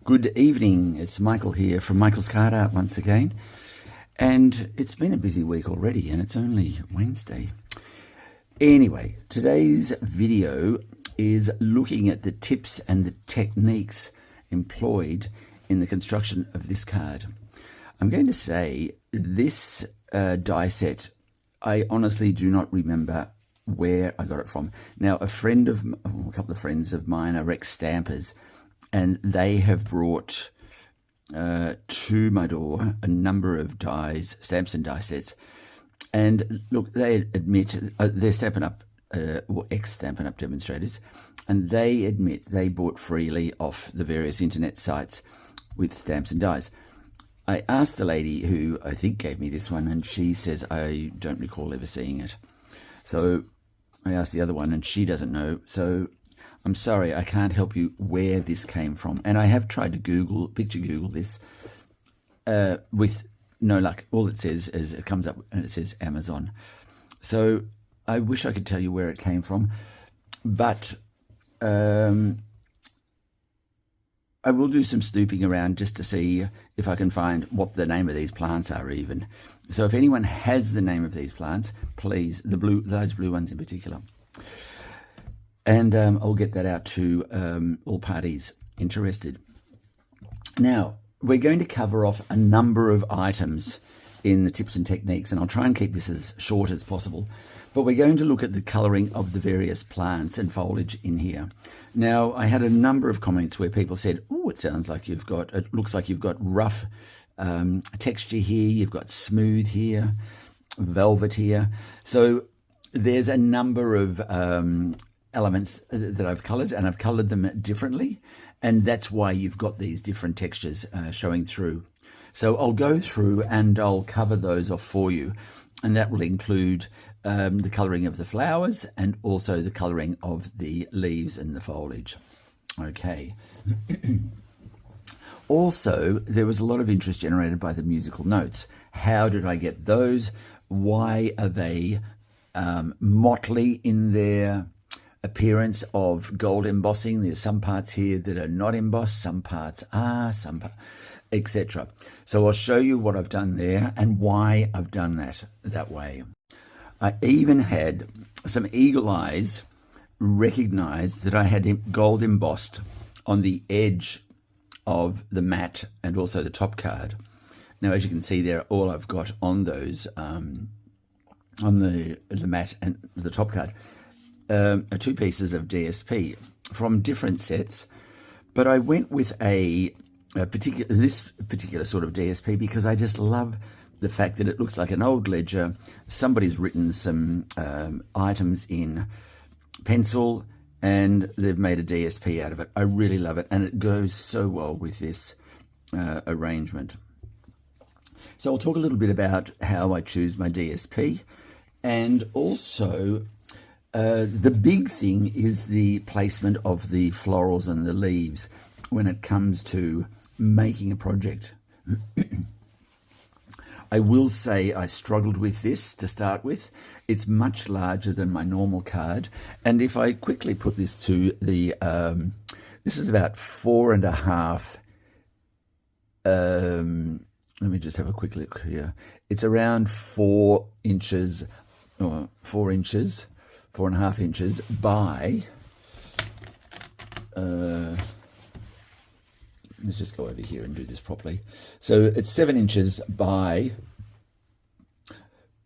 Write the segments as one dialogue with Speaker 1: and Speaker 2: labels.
Speaker 1: Good evening, it's Michael here from Michael's Card Art once again, and it's been a busy week already and it's only Wednesday. Anyway, today's video is looking at the tips and the techniques employed in the construction of this card. I'm going to say this die set, I honestly do not remember where I got it from. Now, a couple of friends of mine are ex-stampers, and they have brought to my door a number of dies, stamps and die sets. And look, they admit they're Stampin' Up, or ex-Stampin' Up demonstrators, and they admit they bought freely off the various internet sites with stamps and dies. I asked the lady who I think gave me this one, and she says, I don't recall ever seeing it. So I asked the other one, and she doesn't know. So I'm sorry, I can't help you where this came from. And I have tried to picture Google this with no luck. All it says is it comes up and it says Amazon. So I wish I could tell you where it came from, but I will do some snooping around just to see if I can find what the name of these plants are even. So if anyone has the name of these plants, please, the large blue ones in particular. And I'll get that out to all parties interested. Now, we're going to cover off a number of items in the tips and techniques, and I'll try and keep this as short as possible. But we're going to look at the colouring of the various plants and foliage in here. Now, I had a number of comments where people said, oh, it looks like you've got rough texture here, you've got smooth here, velvet here. So there's a number of elements that I've coloured, and I've coloured them differently, and that's why you've got these different textures showing through. So I'll go through and I'll cover those off for you, and that will include the colouring of the flowers and also the colouring of the leaves and the foliage. Okay. Also, there was a lot of interest generated by the musical notes. How did I get those? Why are they motley in their appearance of gold embossing? There's some parts here that are not embossed, some parts are, etc. So I'll show you what I've done there and why I've done that way. I even had some eagle eyes recognize that I had gold embossed on the edge of the mat and also the top card. Now, as you can see there, all I've got on those, on the mat and the top card, are two pieces of DSP from different sets, but I went with this particular sort of DSP because I just love the fact that it looks like an old ledger. Somebody's written some items in pencil and they've made a DSP out of it. I really love it, and it goes so well with this arrangement. So I'll talk a little bit about how I choose my DSP, and also the big thing is the placement of the florals and the leaves when it comes to making a project. I will say I struggled with this to start with. It's much larger than my normal card, and if I quickly put this to the this is about 4.5. Let me just have a quick look here. It's around 4 inches, or 4 inches, 4.5 inches by, let's just go over here and do this properly. So it's 7 inches by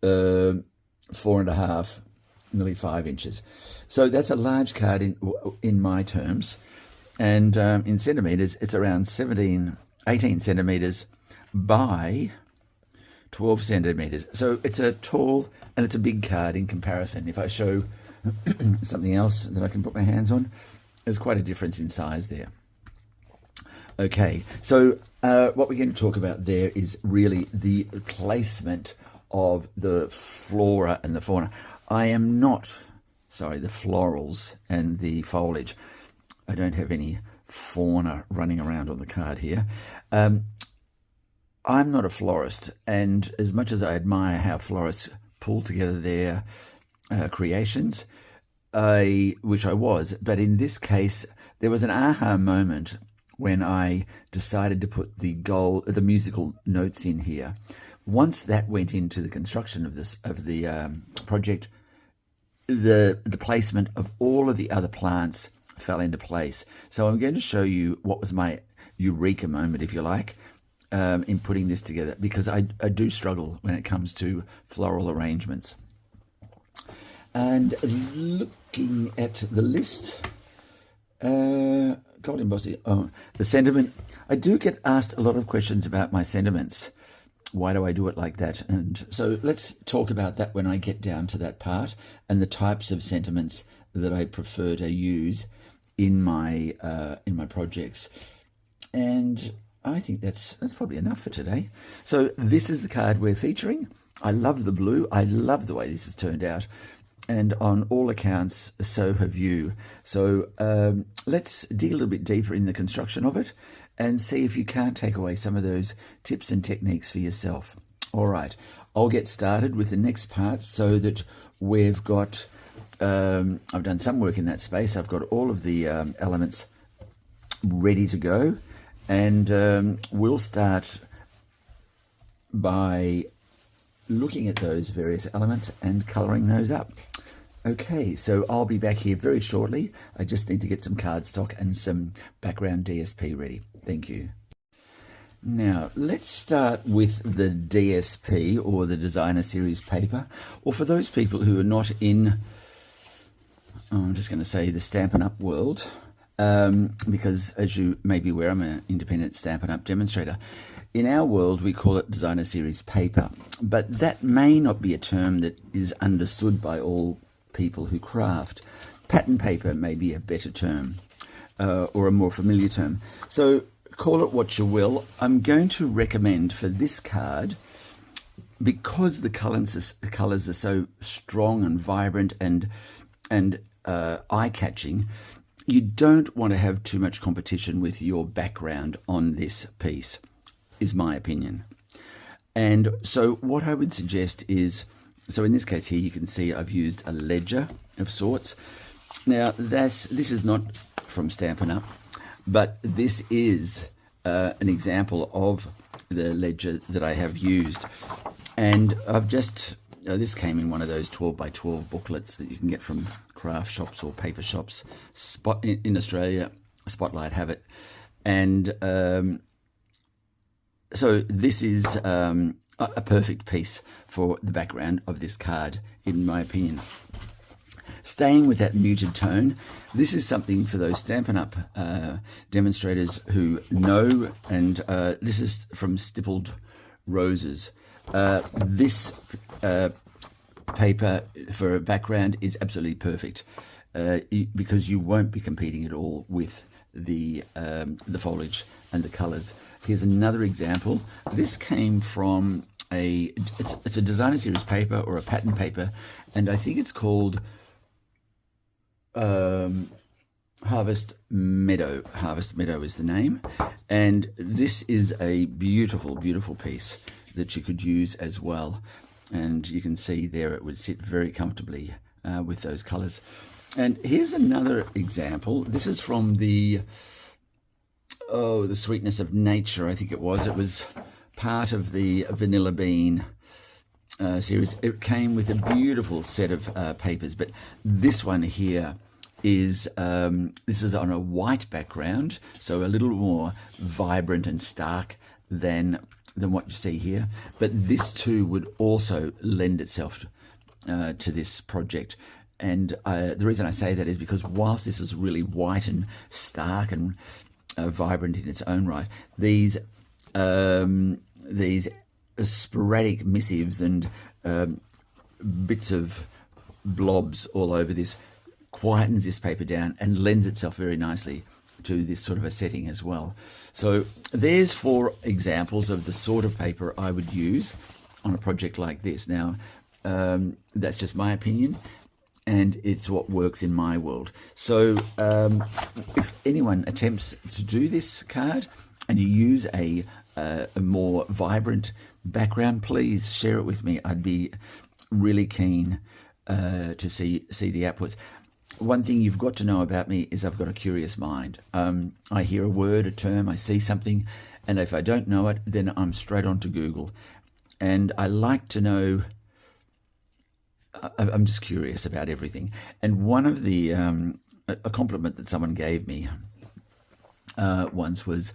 Speaker 1: 4.5, nearly 5 inches. So that's a large card in my terms. And in centimeters, it's around 18 centimeters by 12 centimeters. So it's a tall and it's a big card in comparison. If I show something else that I can put my hands on, there's quite a difference in size there. Okay, so what we're going to talk about there is really the placement of the flora and the fauna. I am not, sorry, the florals and the foliage. I don't have any fauna running around on the card here. I'm not a florist, and as much as I admire how florists pull together their creations, which I was, but in this case, there was an aha moment when I decided to put the musical notes in here. Once that went into the construction of the project, the placement of all of the other plants fell into place. So I'm going to show you what was my eureka moment, if you like, in putting this together, because I do struggle when it comes to floral arrangements. And looking at the list, Golden Bossy, the sentiment. I do get asked a lot of questions about my sentiments. Why do I do it like that? And so let's talk about that when I get down to that part, and the types of sentiments that I prefer to use in my projects. And I think that's probably enough for today. So this is the card we're featuring. I love the blue. I love the way this has turned out. And on all accounts, so have you. So let's dig a little bit deeper in the construction of it and see if you can't take away some of those tips and techniques for yourself. All right, I'll get started with the next part so that we've got, I've done some work in that space. I've got all of the elements ready to go. And we'll start by looking at those various elements and colouring those up. Okay, so I'll be back here very shortly. I just need to get some cardstock and some background DSP ready. Thank you. Now, let's start with the DSP, or the Designer Series paper, or for those people who are not in, I'm just going to say, the Stampin' Up world, because as you may be aware, I'm an independent Stampin' Up demonstrator. In our world, we call it Designer Series paper, but that may not be a term that is understood by all people who craft. Pattern paper may be a better term, or a more familiar term. So call it what you will. I'm going to recommend for this card, because the colors are so strong and vibrant and eye-catching, you don't want to have too much competition with your background on this piece, is my opinion. And so what I would suggest is, so in this case here, you can see I've used a ledger of sorts. Now, this is not from Stampin' Up, but this is an example of the ledger that I have used. And I've just, this came in one of those 12 by 12 booklets that you can get from craft shops or paper shops. In Australia, Spotlight have it. And so this is a perfect piece for the background of this card, in my opinion. Staying with that muted tone, this is something for those Stampin' Up demonstrators who know, and this is from Stippled Roses. This paper for a background is absolutely perfect, because you won't be competing at all with the foliage and the colors. Here's another example. This came from it's a Designer Series paper or a pattern paper, and I think it's called Harvest Meadow. Harvest Meadow is the name, and this is a beautiful, beautiful piece that you could use as well. And you can see there it would sit very comfortably with those colors. And here's another example. This is from the Sweetness of Nature, I think it was. It was part of the Vanilla Bean series. It came with a beautiful set of papers, but this one here is this is on a white background, so a little more vibrant and stark than what you see here. But this too would also lend itself to this project. And the reason I say that is because whilst this is really white and stark and vibrant in its own right, these sporadic missives and bits of blobs all over this quietens this paper down and lends itself very nicely to this sort of a setting as well. So there's 4 examples of the sort of paper I would use on a project like this. Now, that's just my opinion, and it's what works in my world. So if anyone attempts to do this card and you use a more vibrant background, please share it with me. I'd be really keen to see the outputs. one thing you've got to know about me is I've got a curious mind. I hear a word, a term, I see something, and if I don't know it, then I'm straight on to Google. And I like to know, I'm just curious about everything. And one of the, a compliment that someone gave me once was,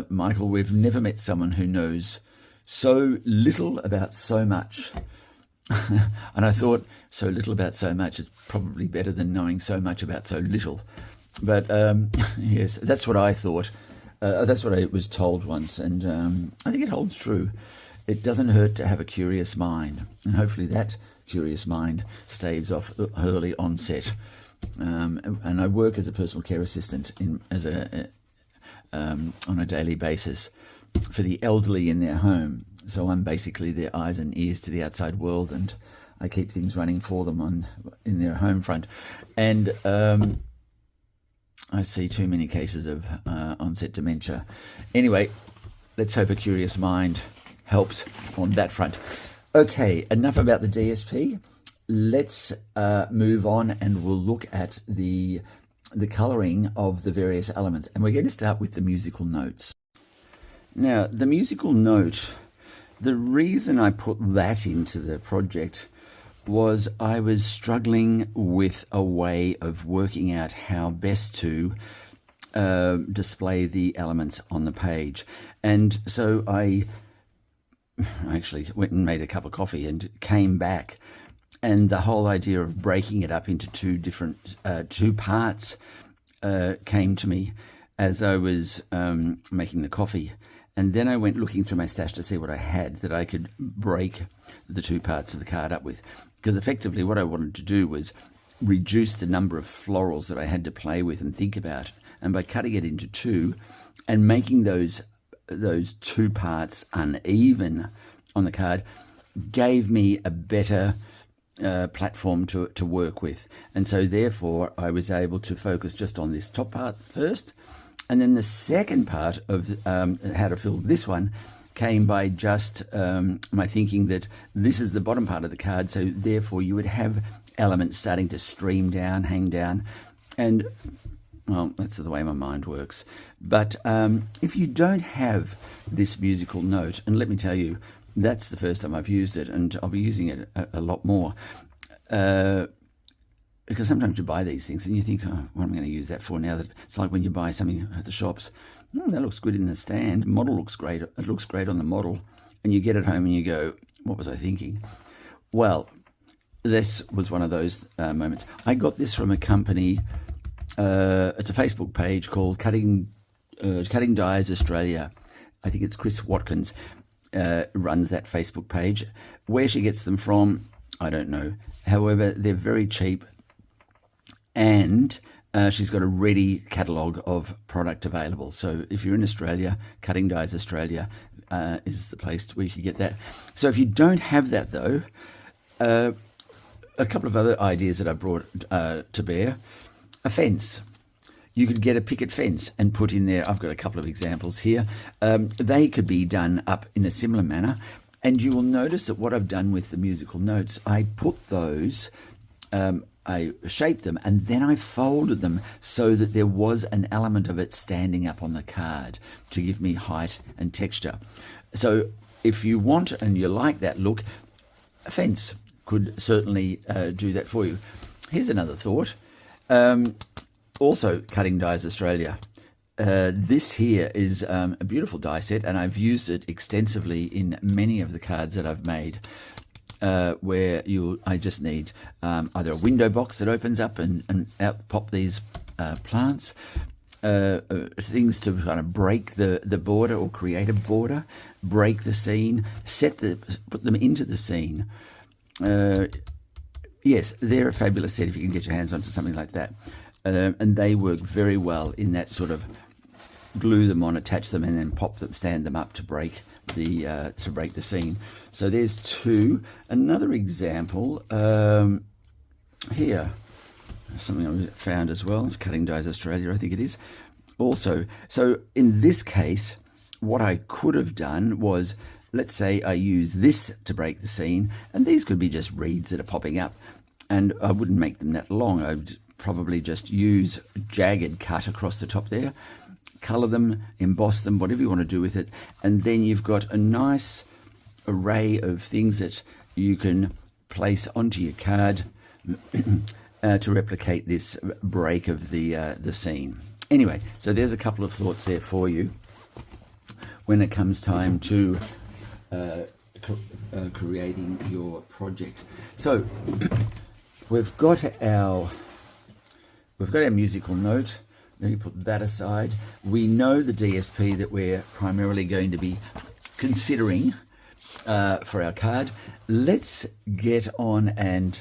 Speaker 1: Michael, we've never met someone who knows so little about so much. And I thought, so little about so much is probably better than knowing so much about so little. But yes, that's what I thought. That's what I was told once, and I think it holds true. It doesn't hurt to have a curious mind, and hopefully that curious mind staves off early onset. And I work as a personal care assistant on a daily basis for the elderly in their home. So I'm basically their eyes and ears to the outside world, and I keep things running for them in their home front. And I see too many cases of onset dementia. Anyway, let's hope a curious mind helps on that front. Okay, enough about the DSP. Let's move on, and we'll look at the colouring of the various elements. And we're going to start with the musical notes. Now, the musical note, the reason I put that into the project was I was struggling with a way of working out how best to display the elements on the page. And so I actually went and made a cup of coffee and came back, and the whole idea of breaking it up into two parts came to me as I was making the coffee. And then I went looking through my stash to see what I had that I could break the two parts of the card up with. Because effectively what I wanted to do was reduce the number of florals that I had to play with and think about. And by cutting it into two and making those two parts uneven on the card gave me a better platform to work with. And so therefore I was able to focus just on this top part first. And then the second part of how to fill this one came by just my thinking that this is the bottom part of the card, so therefore you would have elements starting to stream down, hang down, and, well, that's the way my mind works. But if you don't have this musical note, and let me tell you, that's the first time I've used it, and I'll be using it a lot more, because sometimes you buy these things and you think, oh, what am I going to use that for now? That it's like when you buy something at the shops. Oh, that looks good in the stand. The model looks great. It looks great on the model. And you get it home and you go, what was I thinking? Well, this was one of those moments. I got this from a company. It's a Facebook page called Cutting Dyes Australia. I think it's Chris Watkins runs that Facebook page. Where she gets them from, I don't know. However, they're very cheap. And she's got a ready catalogue of product available. So if you're in Australia, Cutting Dyes Australia is the place where you can get that. So if you don't have that, though, a couple of other ideas that I brought to bear. A fence. You could get a picket fence and put in there. I've got a couple of examples here. They could be done up in a similar manner. And you will notice that what I've done with the musical notes, I put those... I shaped them and then I folded them so that there was an element of it standing up on the card to give me height and texture. So if you want and you like that look, a fence could certainly do that for you. Here's another thought. Also Cutting Dyes Australia. This here is a beautiful die set, and I've used it extensively in many of the cards that I've made. Where I just need either a window box that opens up and out pop these plants, things to kind of break the border or create a border, break the scene, put them into the scene. Yes, they're a fabulous set if you can get your hands onto something like that, and they work very well in that sort of glue them on, attach them, and then pop them, stand them up to break the scene. So there's two. Another example here, something I found as well. It's Cutting Dyes Australia, I think it is. Also, so in this case, what I could have done was, let's say I use this to break the scene, and these could be just reeds that are popping up, and I wouldn't make them that long. I'd probably just use a jagged cut across the top there, color them, emboss them, whatever you want to do with it, and then you've got a nice array of things that you can place onto your card to replicate this break of the scene. Anyway, so there's a couple of thoughts there for you when it comes time to creating your project. So we've got our musical note. Let me put that aside. We know the DSP that we're primarily going to be considering for our card. Let's get on and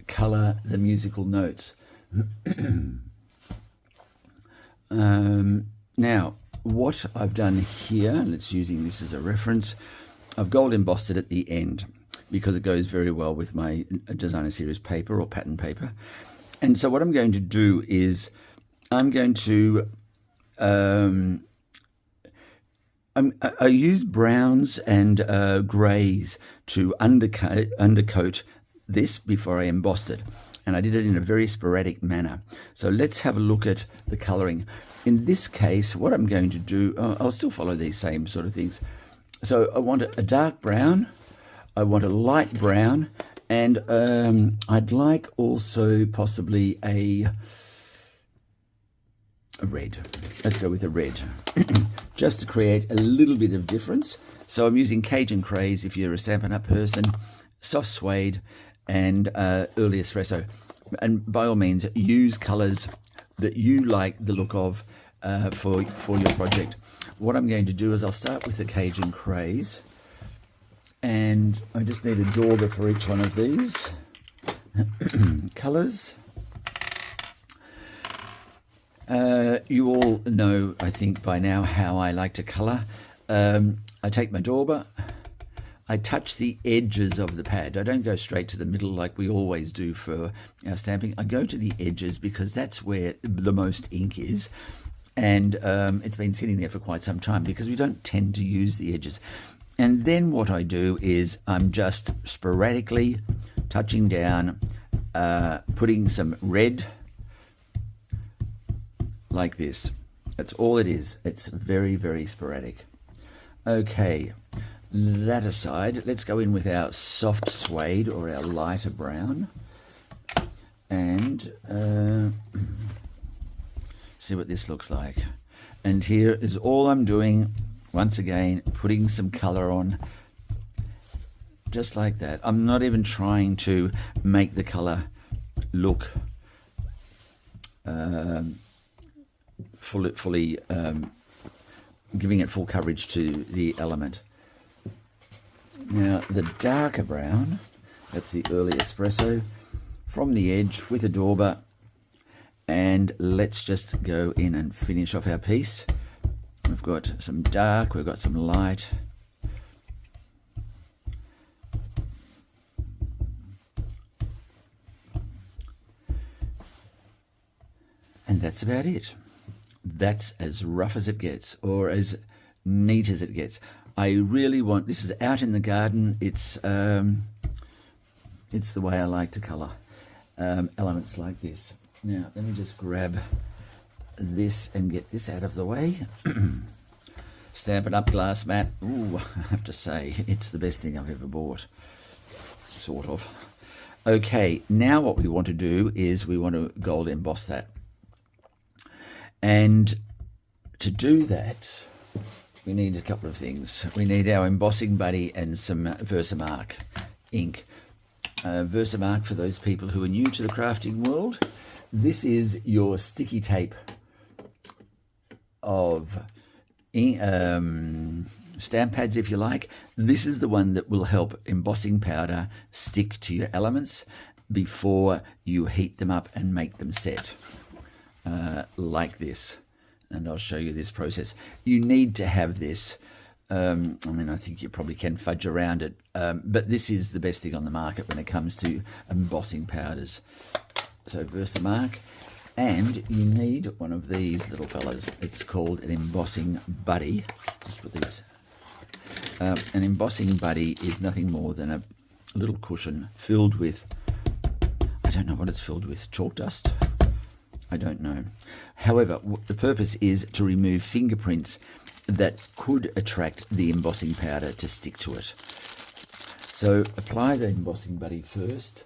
Speaker 1: color the musical notes. Now, what I've done here, let's using this as a reference, I've gold embossed it at the end because it goes very well with my designer series paper or pattern paper. And so what I'm going to do is I'm going to I use browns and greys to undercoat this before I embossed it, and I did it in a very sporadic manner. So let's have a look at the coloring. In this case, what I'm going to do, I'll still follow these same sort of things. So I want a dark brown, I want a light brown, and I'd like also possibly a red. Let's go with a red, just to create a little bit of difference. So I'm using Cajun Craze if you're a Stampin' Up person, soft suede, and early espresso. And by all means, use colors that you like the look of for your project. What I'm going to do is I'll start with the Cajun Craze, and I just need a dauber for each one of these colors. You all know, I think by now, how I like to color. I take my dauber, I touch the edges of the pad. I don't go straight to the middle like we always do for our stamping. I go to the edges because that's where the most ink is. And it's been sitting there for quite some time because we don't tend to use the edges. And then what I do is I'm just sporadically touching down, putting some red like this. That's all it is. It's very, very sporadic. Okay, that aside, let's go in with our soft suede or our lighter brown and see what this looks like. And here is all I'm doing, once again, putting some color on, just like that. I'm not even trying to make the color look fully giving it full coverage to the element. Now the darker brown, that's the early espresso, from the edge with a dauber, and let's just go in and finish off our piece. We've got some dark, we've got some light. And that's about it. That's as rough as it gets, or as neat as it gets. I really want, this is out in the garden, it's the way I like to colour elements like this. Now, let me just grab this and get this out of the way. Stampin' Up glass mat. Ooh, I have to say, it's the best thing I've ever bought. Sort of. Okay, now what we want to do is we want to gold emboss that. And to do that, we need a couple of things. We need our embossing buddy and some Versamark ink. Versamark, for those people who are new to the crafting world, this is your sticky tape of stamp pads, if you like. This is the one that will help embossing powder stick to your elements before you heat them up and make them set. Like this, and I'll show you this process. You need to have this. I mean, I think you probably can fudge around it, but this is the best thing on the market when it comes to embossing powders. So Versamark, and you need one of these little fellas. It's called an embossing buddy. Just put these. An embossing buddy is nothing more than a little cushion filled with, I don't know what it's filled with. Chalk dust? I don't know. However, the purpose is to remove fingerprints that could attract the embossing powder to stick to it. So apply the embossing buddy first.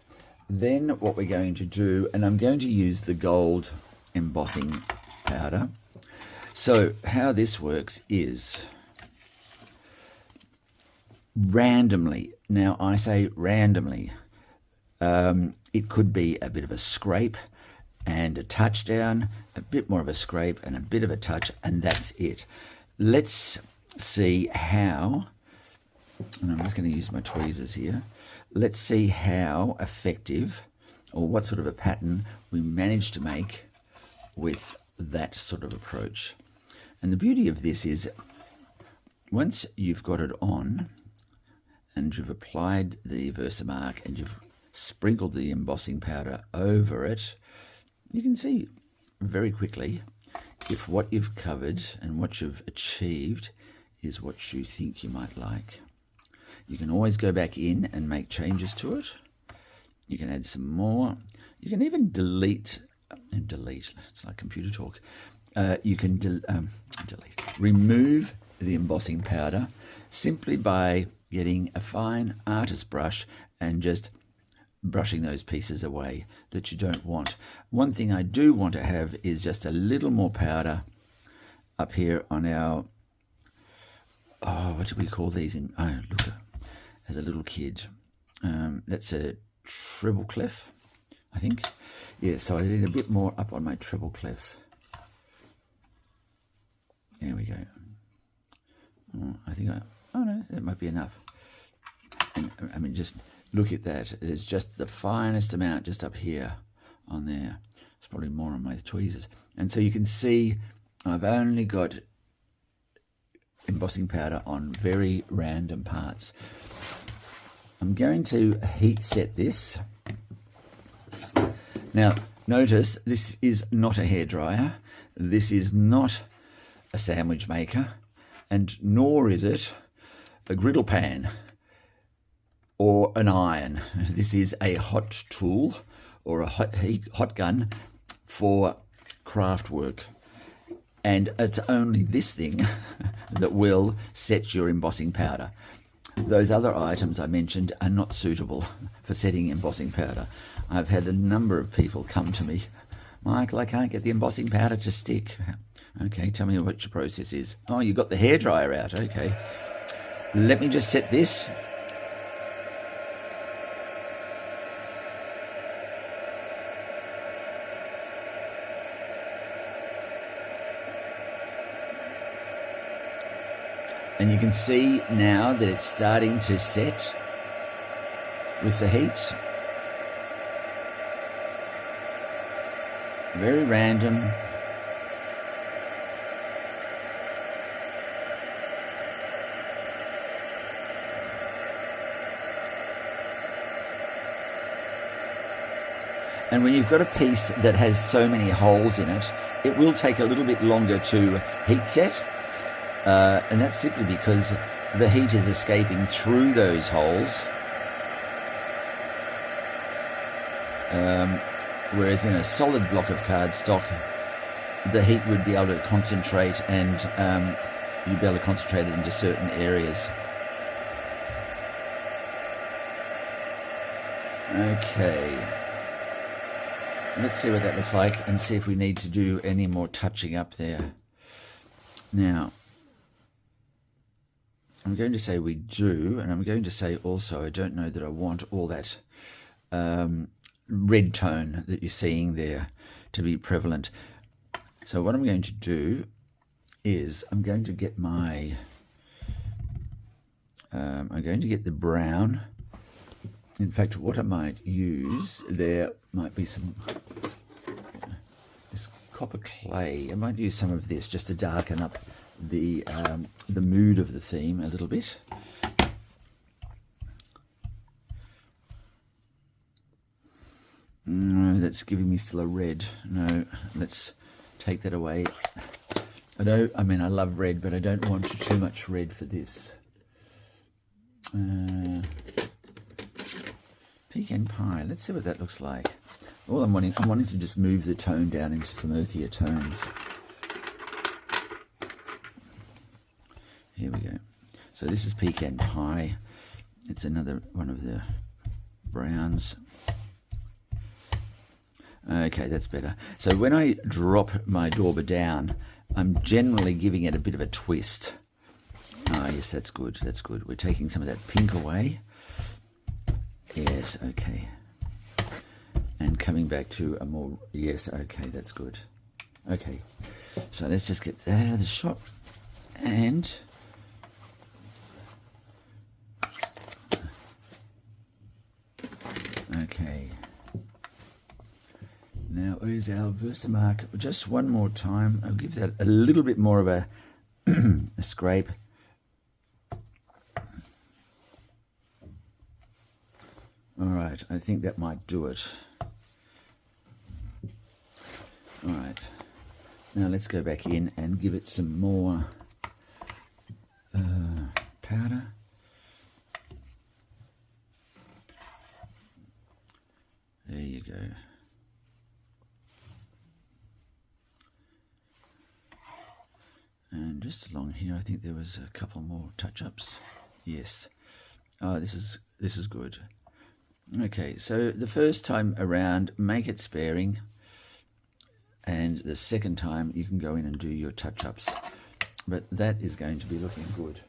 Speaker 1: Then what we're going to do, and I'm going to use the gold embossing powder. So how this works is randomly. Now I say randomly. It could be a bit of a scrape and a touchdown, a bit more of a scrape and a bit of a touch, and that's it. Let's see how, and I'm just going to use my tweezers here. Let's see how effective or what sort of a pattern we manage to make with that sort of approach. And the beauty of this is once you've got it on and you've applied the Versamark and you've sprinkled the embossing powder over it, you can see very quickly if what you've covered and what you've achieved is what you think you might like. You can always go back in and make changes to it. You can add some more. You can even delete, it's like computer talk. You can remove the embossing powder simply by getting a fine artist brush and just brushing those pieces away that you don't want. One thing I do want to have is just a little more powder up here on our, what do we call these? Look, as a little kid, that's a treble clef, I think. Yeah, so I need a bit more up on my treble clef. There we go. I think oh no, that might be enough. And, I mean, just look at that. It's just the finest amount just up here on there. It's probably more on my tweezers. And so you can see I've only got embossing powder on very random parts. I'm going to heat set this. Now, notice this is not a hairdryer. This is not a sandwich maker, and nor is it a griddle pan or an iron. This is a hot tool or a hot gun for craft work. And it's only this thing that will set your embossing powder. Those other items I mentioned are not suitable for setting embossing powder. I've had a number of people come to me, Michael, I can't get the embossing powder to stick. Okay, tell me what your process is. Oh, you got the hairdryer out. Okay. Let me just set this. And you can see now that it's starting to set with the heat. Very random. And when you've got a piece that has so many holes in it, it will take a little bit longer to heat set. And that's simply because the heat is escaping through those holes. Whereas in a solid block of cardstock, the heat would be able to concentrate, and you'd be able to concentrate it into certain areas. Okay. Let's see what that looks like and see if we need to do any more touching up there. Now, I'm going to say we do, and I'm going to say also I don't know that I want all that red tone that you're seeing there to be prevalent. So what I'm going to do is I'm going to get my, I'm going to get the brown. In fact, what I might use, there might be some, this copper clay. I might use some of this just to darken up the mood of the theme a little bit. No, that's giving me still a red. No, let's take that away. I love red, but I don't want too much red for this. Pecan pie. Let's see what that looks like. I'm wanting to just move the tone down into some earthier tones. Here we go. So this is Pecan Pie. It's another one of the browns. Okay, that's better. So when I drop my dauber down, I'm generally giving it a bit of a twist. Ah, yes, that's good. That's good. We're taking some of that pink away. Yes, okay. And coming back to a more, yes, okay, that's good. Okay, so let's just get that out of the shot. And okay. Now, where's our Versamark? Just one more time. I'll give that a little bit more of a, a scrape. All right, I think that might do it. All right, now let's go back in and give it some more powder. There you go. And just along here, I think there was a couple more touch-ups. Yes. Oh, this is good. Okay, so the first time around, make it sparing. And the second time, you can go in and do your touch-ups. But that is going to be looking good.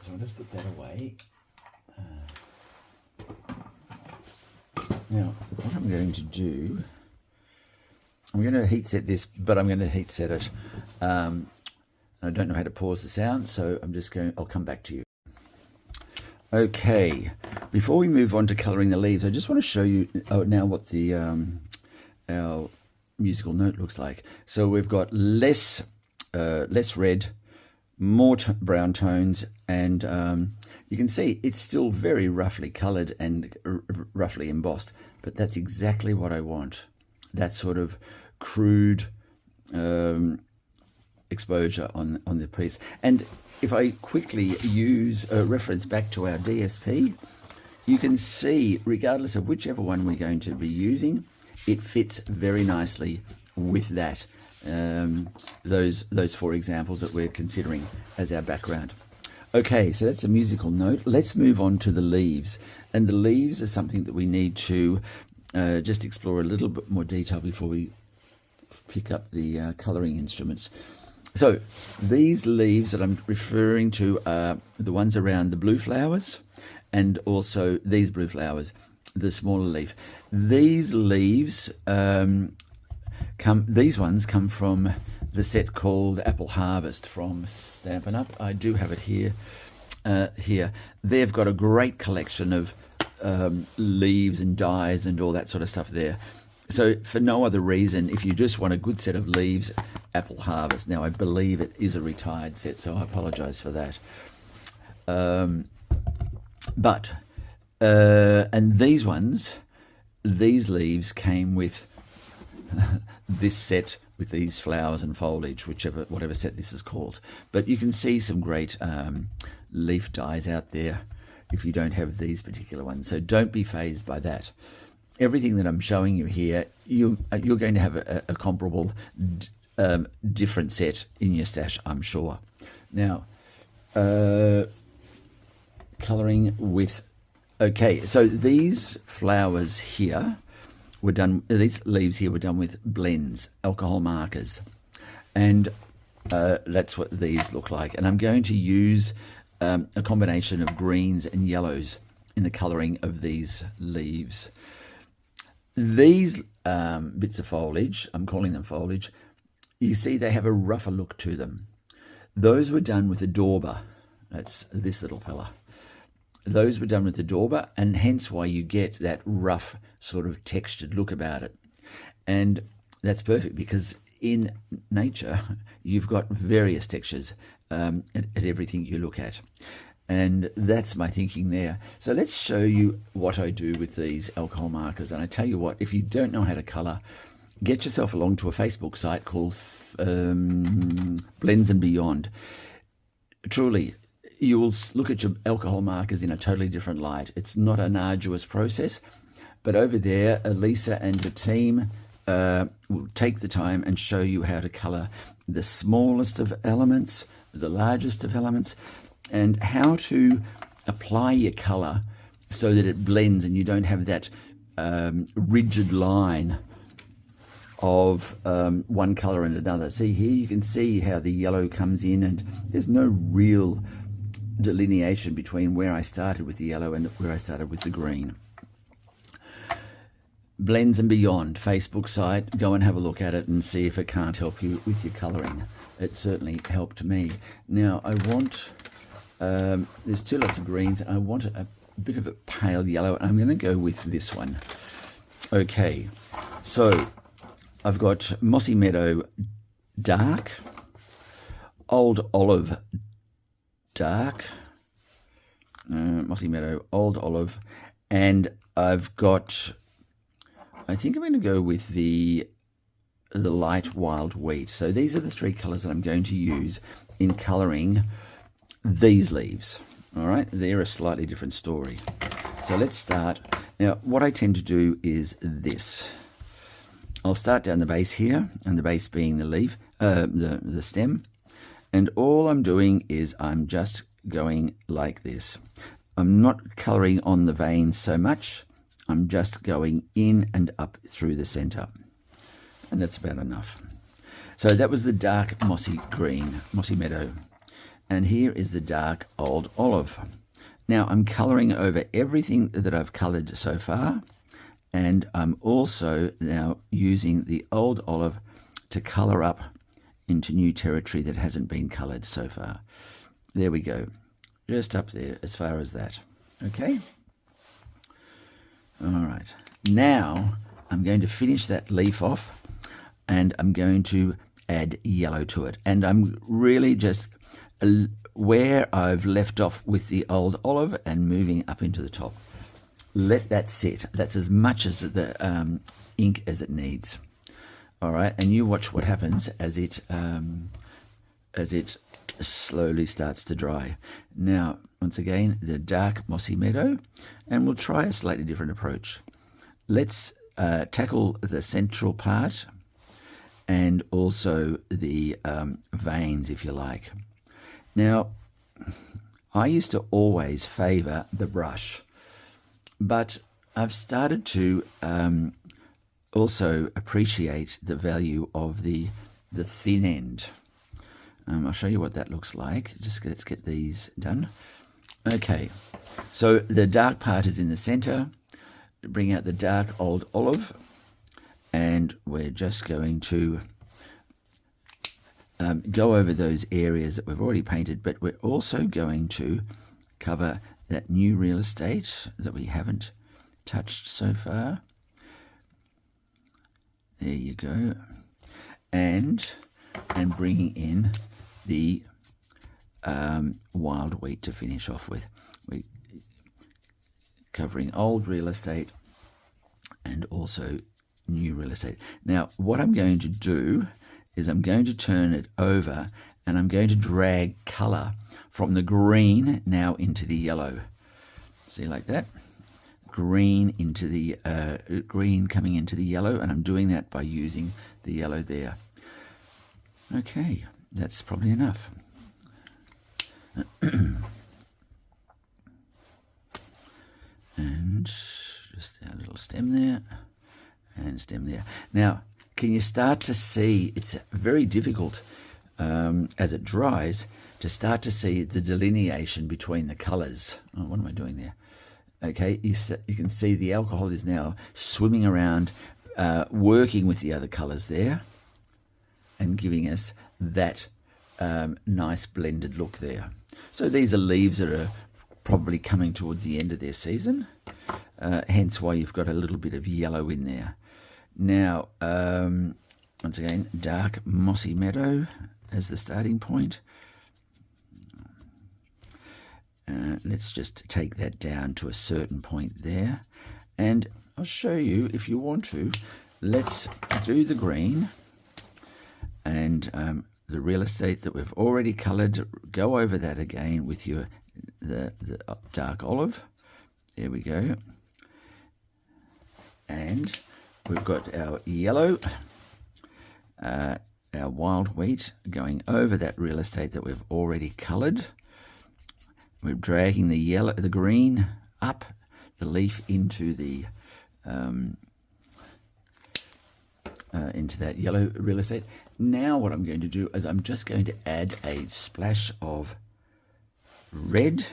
Speaker 1: So I'll just put that away. Now, what I'm going to do, I'm going to heat set this, but I'm going to heat set it. I don't know how to pause the sound, so I'll come back to you. Okay, before we move on to colouring the leaves, I just want to show you now what the our musical note looks like. So we've got less red, more brown tones, and you can see it's still very roughly coloured and roughly embossed, but that's exactly what I want. That sort of crude exposure on the piece. And if I quickly use a reference back to our DSP, you can see, regardless of whichever one we're going to be using, it fits very nicely with that. Those four examples that we're considering as our background. Okay, so that's a musical note. Let's move on to the leaves. And the leaves are something that we need to just explore a little bit more detail before we pick up the colouring instruments. So these leaves that I'm referring to are the ones around the blue flowers, and also these blue flowers, the smaller leaf. These leaves these ones come from the set called Apple Harvest from Stampin' Up. I do have it here. Here, they've got a great collection of leaves and dyes and all that sort of stuff there. So for no other reason, if you just want a good set of leaves, Apple Harvest. Now I believe it is a retired set, so I apologize for that. And these ones, these leaves came with this set with these flowers and foliage, whatever set this is called. But you can see some great leaf dyes out there if you don't have these particular ones. So don't be fazed by that. Everything that I'm showing you here, you're going to have a comparable different set in your stash, I'm sure. Now, colouring with, okay, so these flowers here were done, these leaves here were done with blends, alcohol markers, and that's what these look like. And I'm going to use a combination of greens and yellows in the colouring of these leaves. These bits of foliage, I'm calling them foliage, you see they have a rougher look to them. Those were done with a dauber. That's this little fella. Those were done with the dauber, and hence why you get that rough sort of textured look about it. And that's perfect because in nature, you've got various textures at everything you look at. And that's my thinking there. So let's show you what I do with these alcohol markers. And I tell you what, if you don't know how to colour, get yourself along to a Facebook site called Blends and Beyond. Truly, you will look at your alcohol markers in a totally different light. It's not an arduous process. But over there, Elisa and the team will take the time and show you how to colour the smallest of elements, the largest of elements, and how to apply your colour so that it blends and you don't have that rigid line of one colour and another. See here, you can see how the yellow comes in, and there's no real delineation between where I started with the yellow and where I started with the green. Blends and Beyond Facebook site, go and have a look at it and see if it can't help you with your colouring. It certainly helped me. Now I want, there's two lots of greens, I want a bit of a pale yellow, and I'm going to go with this one. Okay, so I've got Mossy Meadow Dark, Old Olive Dark, Mossy Meadow, Old Olive, and I've got, I think I'm going to go with the light Wild Wheat. So these are the three colours that I'm going to use in colouring these leaves. All right, they're a slightly different story. So let's start. Now, what I tend to do is this. I'll start down the base here, and the base being the leaf, the stem. And all I'm doing is I'm just going like this. I'm not colouring on the veins so much. I'm just going in and up through the centre. And that's about enough. So that was the dark mossy green, Mossy Meadow. And here is the dark Old Olive. Now I'm colouring over everything that I've coloured so far. And I'm also now using the Old Olive to colour up into new territory that hasn't been coloured so far. There we go. Just up there as far as that. Okay? All right. Now I'm going to finish that leaf off, and I'm going to add yellow to it. And I'm really just where I've left off with the Old Olive and moving up into the top. Let that sit. That's as much as the ink as it needs. All right, and you watch what happens as it slowly starts to dry. Now, once again, the dark Mossy Meadow, and we'll try a slightly different approach. Let's tackle the central part and also the veins, if you like. Now, I used to always favour the brush, but I've started to also appreciate the value of the thin end. I'll show you what that looks like. Let's get these done. Okay, so the dark part is in the center. Bring out the dark Old Olive, and we're just going to go over those areas that we've already painted, but we're also going to cover that new real estate that we haven't touched so far. There you go. And bringing in the wild wheat to finish off with. We're covering old real estate and also new real estate. Now, what I'm going to do is I'm going to turn it over, and I'm going to drag colour from the green now into the yellow. See, like that? Green into the green coming into the yellow, and I'm doing that by using the yellow there. Okay, that's probably enough. And just a little stem there and stem there. Now, can you start to see, it's very difficult as it dries to start to see the delineation between the colours. Oh, what am I doing there? Okay, you can see the alcohol is now swimming around, working with the other colours there and giving us that nice blended look there. So these are leaves that are probably coming towards the end of their season, hence why you've got a little bit of yellow in there. Now, once again, dark Mossy Meadow as the starting point. Let's just take that down to a certain point there, and I'll show you if you want to. Let's do the green and the real estate that we've already coloured. Go over that again with the dark olive. There we go. And we've got our yellow, our wild wheat going over that real estate that we've already coloured. We're dragging the green up the leaf into that yellow real estate. Now what I'm going to do is I'm just going to add a splash of red,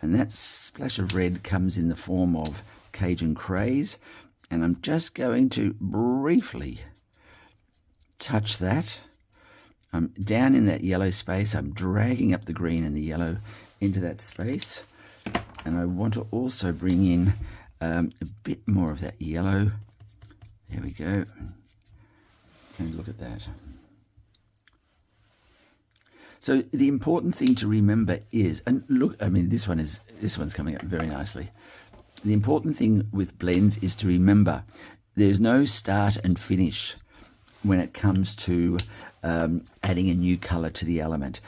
Speaker 1: and that splash of red comes in the form of Cajun Craze, and I'm just going to briefly touch that. I'm down in that yellow space. I'm dragging up the green and the yellow into that space, and I want to also bring in a bit more of that yellow. There we go, and look at that. So the important thing to remember is, and look, I mean, this one's coming up very nicely. The important thing with blends is to remember there's no start and finish when it comes to adding a new color to the element.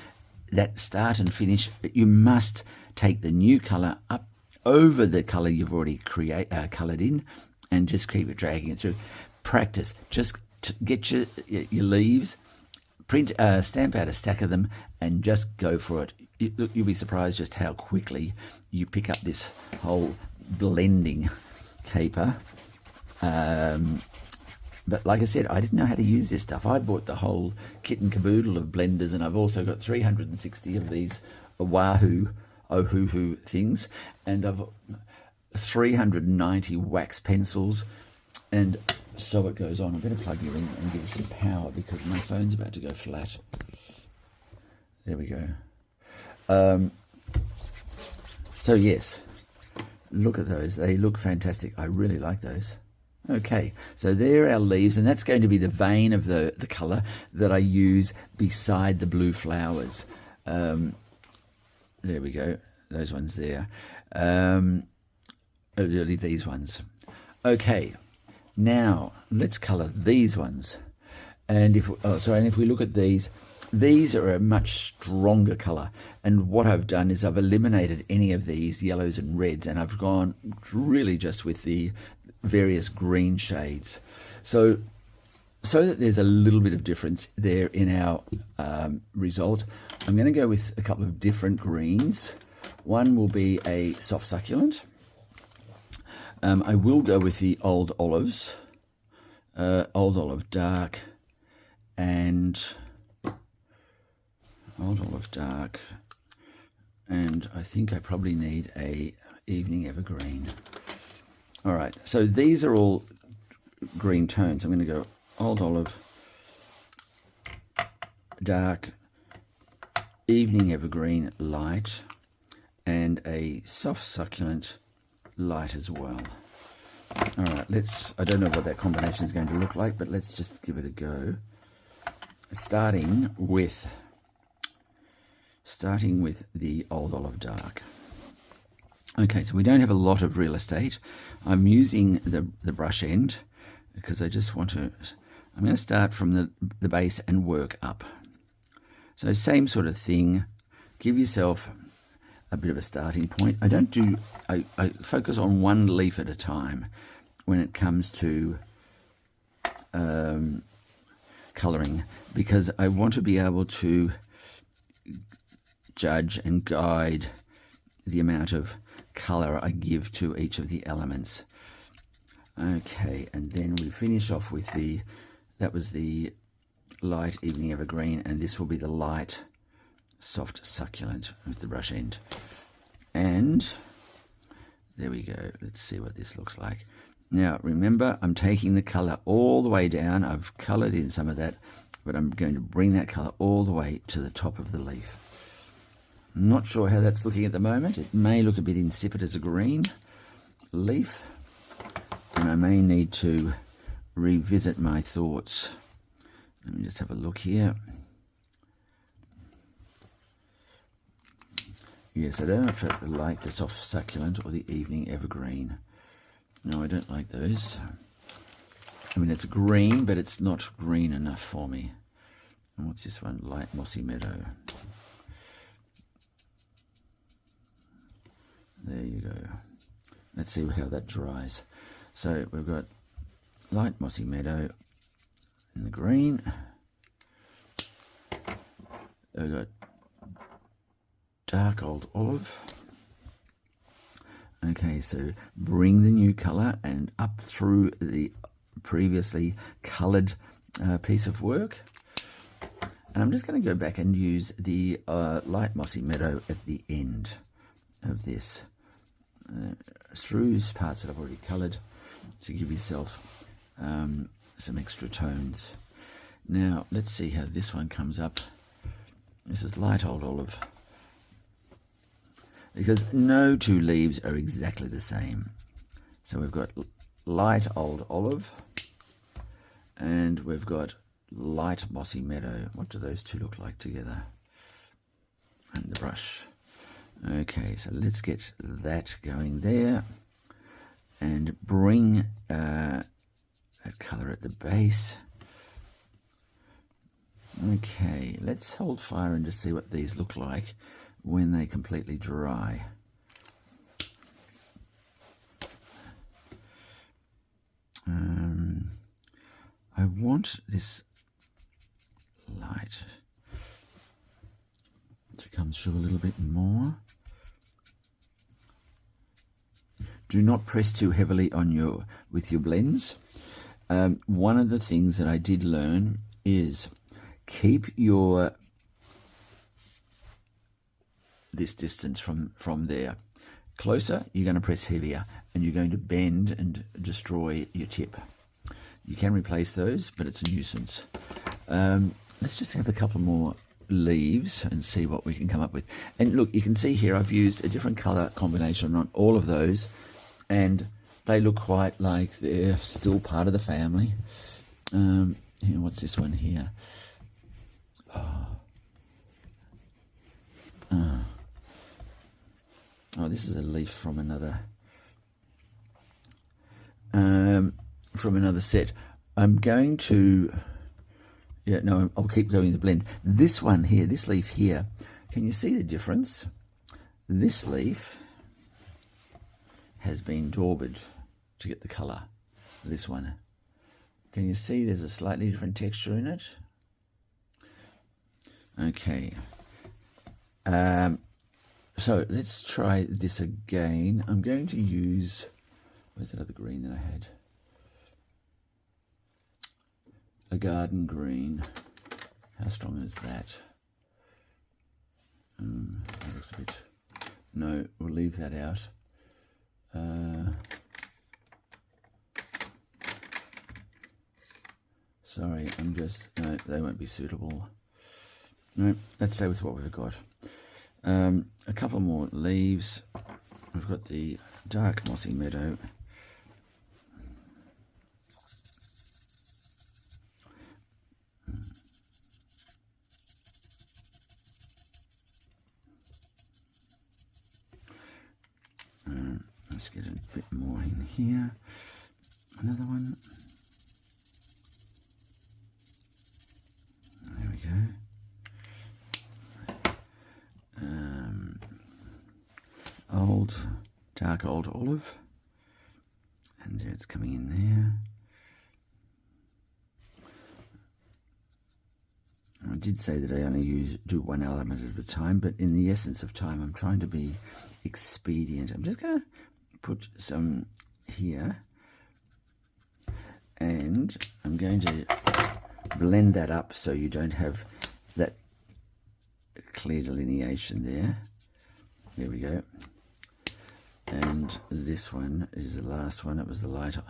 Speaker 1: That start and finish, you must take the new color up over the color you've already colored in, and just keep it dragging it through. Practice. Just get your leaves, stamp out a stack of them, and just go for it. You'll be surprised just how quickly you pick up this whole blending caper. But like I said, I didn't know how to use this stuff. I bought the whole kit and caboodle of blenders, and I've also got 360 of these Ohuhu things, and I've 390 wax pencils, and so it goes on. I better plug you in and give it some power because my phone's about to go flat. There we go. So yes, look at those. They look fantastic. I really like those. Okay, so there are our leaves, and that's going to be the vein of the colour that I use beside the blue flowers. There we go, those ones there. Really these ones. Okay, now let's colour these ones. And if we look at these are a much stronger colour. And what I've done is I've eliminated any of these yellows and reds, and I've gone really just with the various green shades, so that there's a little bit of difference there in our result. I'm going to go with a couple of different greens. One will be a soft succulent. I will go with the old olives, old olive dark, and old olive dark, and I think I probably need a evening evergreen. All right, so these are all green tones. I'm going to go old olive, dark, evening evergreen, light, and a soft succulent, light as well. All right, I don't know what that combination is going to look like, but let's just give it a go. Starting with the old olive dark. Okay, so we don't have a lot of real estate. I'm using the brush end because I just want to, I'm going to start from the base and work up. So same sort of thing. Give yourself a bit of a starting point. I focus on one leaf at a time when it comes to colouring, because I want to be able to judge and guide the amount of colour I give to each of the elements. Okay, and then we finish off with that was the light evening evergreen, and this will be the light soft succulent with the brush end. And there we go. Let's see what this looks like. Now remember, I'm taking the colour all the way down. I've coloured in some of that, but I'm going to bring that colour all the way to the top of the leaf. I'm not sure how that's looking at the moment. It may look a bit insipid as a green leaf, and I may need to revisit my thoughts. Let me just have a look here. Yes, I don't know if I like the soft succulent or the evening evergreen. No, I don't like those. I mean, it's green, but it's not green enough for me. And what's this one? Light mossy meadow. There you go. Let's see how that dries. So we've got light mossy meadow in the green. I've got dark old olive. Okay, so bring the new colour and up through the previously coloured piece of work. And I'm just going to go back and use the light mossy meadow at the end of this through parts that I've already coloured to give yourself some extra tones. Now let's see how this one comes up. This is light old olive, because no two leaves are exactly the same. So we've got light old olive and we've got light mossy meadow. What do those two look like together? And the brush. Okay, so let's get that going there and bring that colour at the base. Okay, let's hold fire and just see what these look like when they completely dry. I want this light to come through a little bit more. Do not press too heavily on with your blends. One of the things that I did learn is keep this distance from there. Closer, you're going to press heavier and you're going to bend and destroy your tip. You can replace those, but it's a nuisance. Let's just have a couple more leaves and see what we can come up with. And look, you can see here I've used a different color combination on all of those, and they look quite like they're still part of the family. Here, what's this one here? Oh, this is a leaf from another set. I'm going to, I'll keep going the blend. This one here, this leaf here, can you see the difference? This leaf has been daubed to get the colour. This one, can you see there's a slightly different texture in it? Okay. So let's try this again. I'm going to use, where's that other green that I had? A garden green. How strong is that? That looks a bit, no, we'll leave that out. Sorry, no, they won't be suitable. No, let's stay with what we've got. A couple more leaves. We've got the dark mossy meadow. Let's get a bit more in here. Another one. There we go. Dark old olive, and there it's coming in there. I did say that I only do one element at a time, but in the essence of time, I'm trying to be expedient. I'm just going to put some here, and I'm going to blend that up so you don't have that clear delineation there. There we go. And this one is the last one. It was the lighter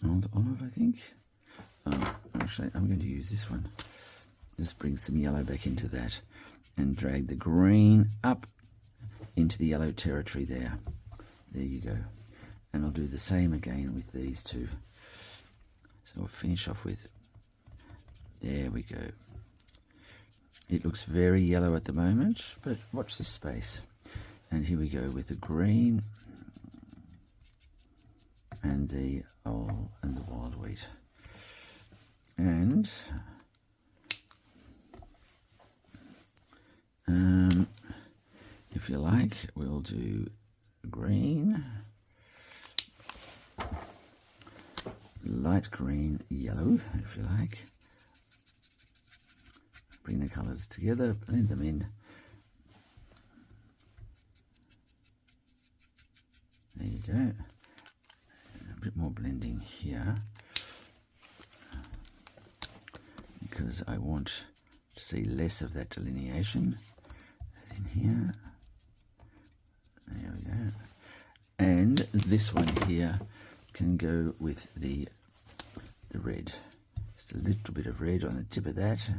Speaker 1: old olive, I think. Actually, I'm going to use this one. Just bring some yellow back into that and drag the green up into the yellow territory there. There you go. And I'll do the same again with these two. So we'll finish off with, there we go. It looks very yellow at the moment, but watch this space. And here we go with the green and the wild wheat. And if you like, we'll do green light green, yellow, if you like. Bring the colours together, blend them in. There you go. And a bit more blending here, because I want to see less of that delineation as in here. There we go. And this one here can go with the red. Just a little bit of red on the tip of that.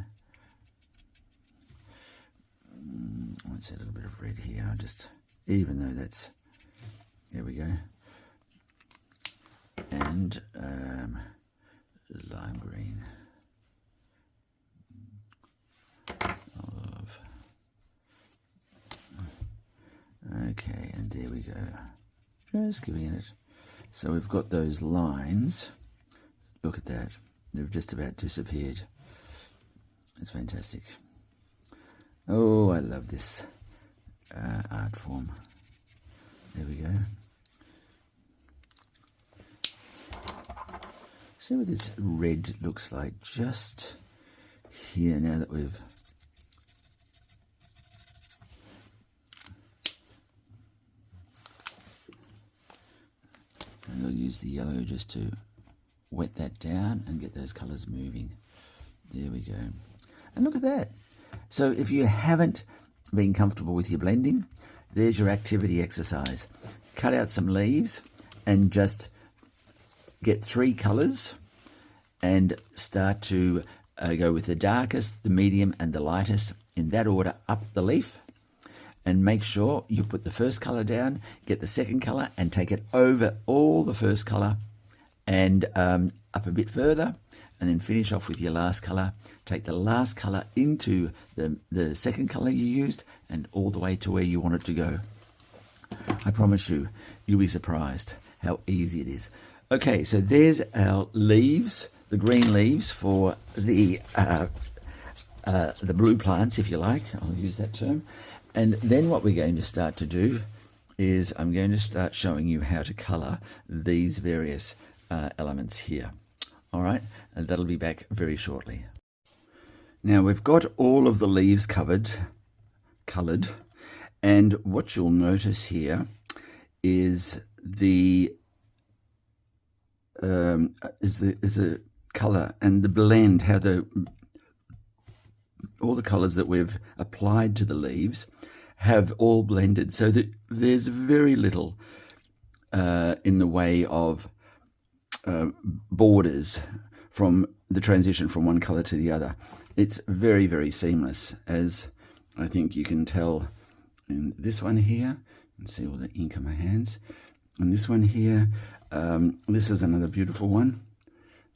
Speaker 1: I want to see a little bit of red here, just even though that's, there we go. And lime green. Olive. Okay, and there we go. Just giving it. So we've got those lines. Look at that. They've just about disappeared. It's fantastic. Oh, I love this art form. There we go. See what this red looks like just here now that we've... And I'll use the yellow just to wet that down and get those colours moving. There we go. And look at that. So if you haven't been comfortable with your blending, there's your activity exercise. Cut out some leaves and just get 3 colours and start to go with the darkest, the medium and the lightest in that order up the leaf. And make sure you put the first colour down, get the second colour and take it over all the first colour and up a bit further, and then finish off with your last colour. Take the last colour into the second colour you used and all the way to where you want it to go. I promise you, you'll be surprised how easy it is. Okay, so there's our leaves, the green leaves for the blue plants, if you like. I'll use that term. And then what we're going to start to do is I'm going to start showing you how to colour these various elements here. All right, and that'll be back very shortly. Now we've got all of the leaves coloured, and what you'll notice here is the colour and the blend, how all the colours that we've applied to the leaves have all blended, so that there's very little in the way of borders from the transition from one colour to the other. It's very, very seamless, as I think you can tell in this one here. And see all the ink on my hands. And this one here, this is another beautiful one.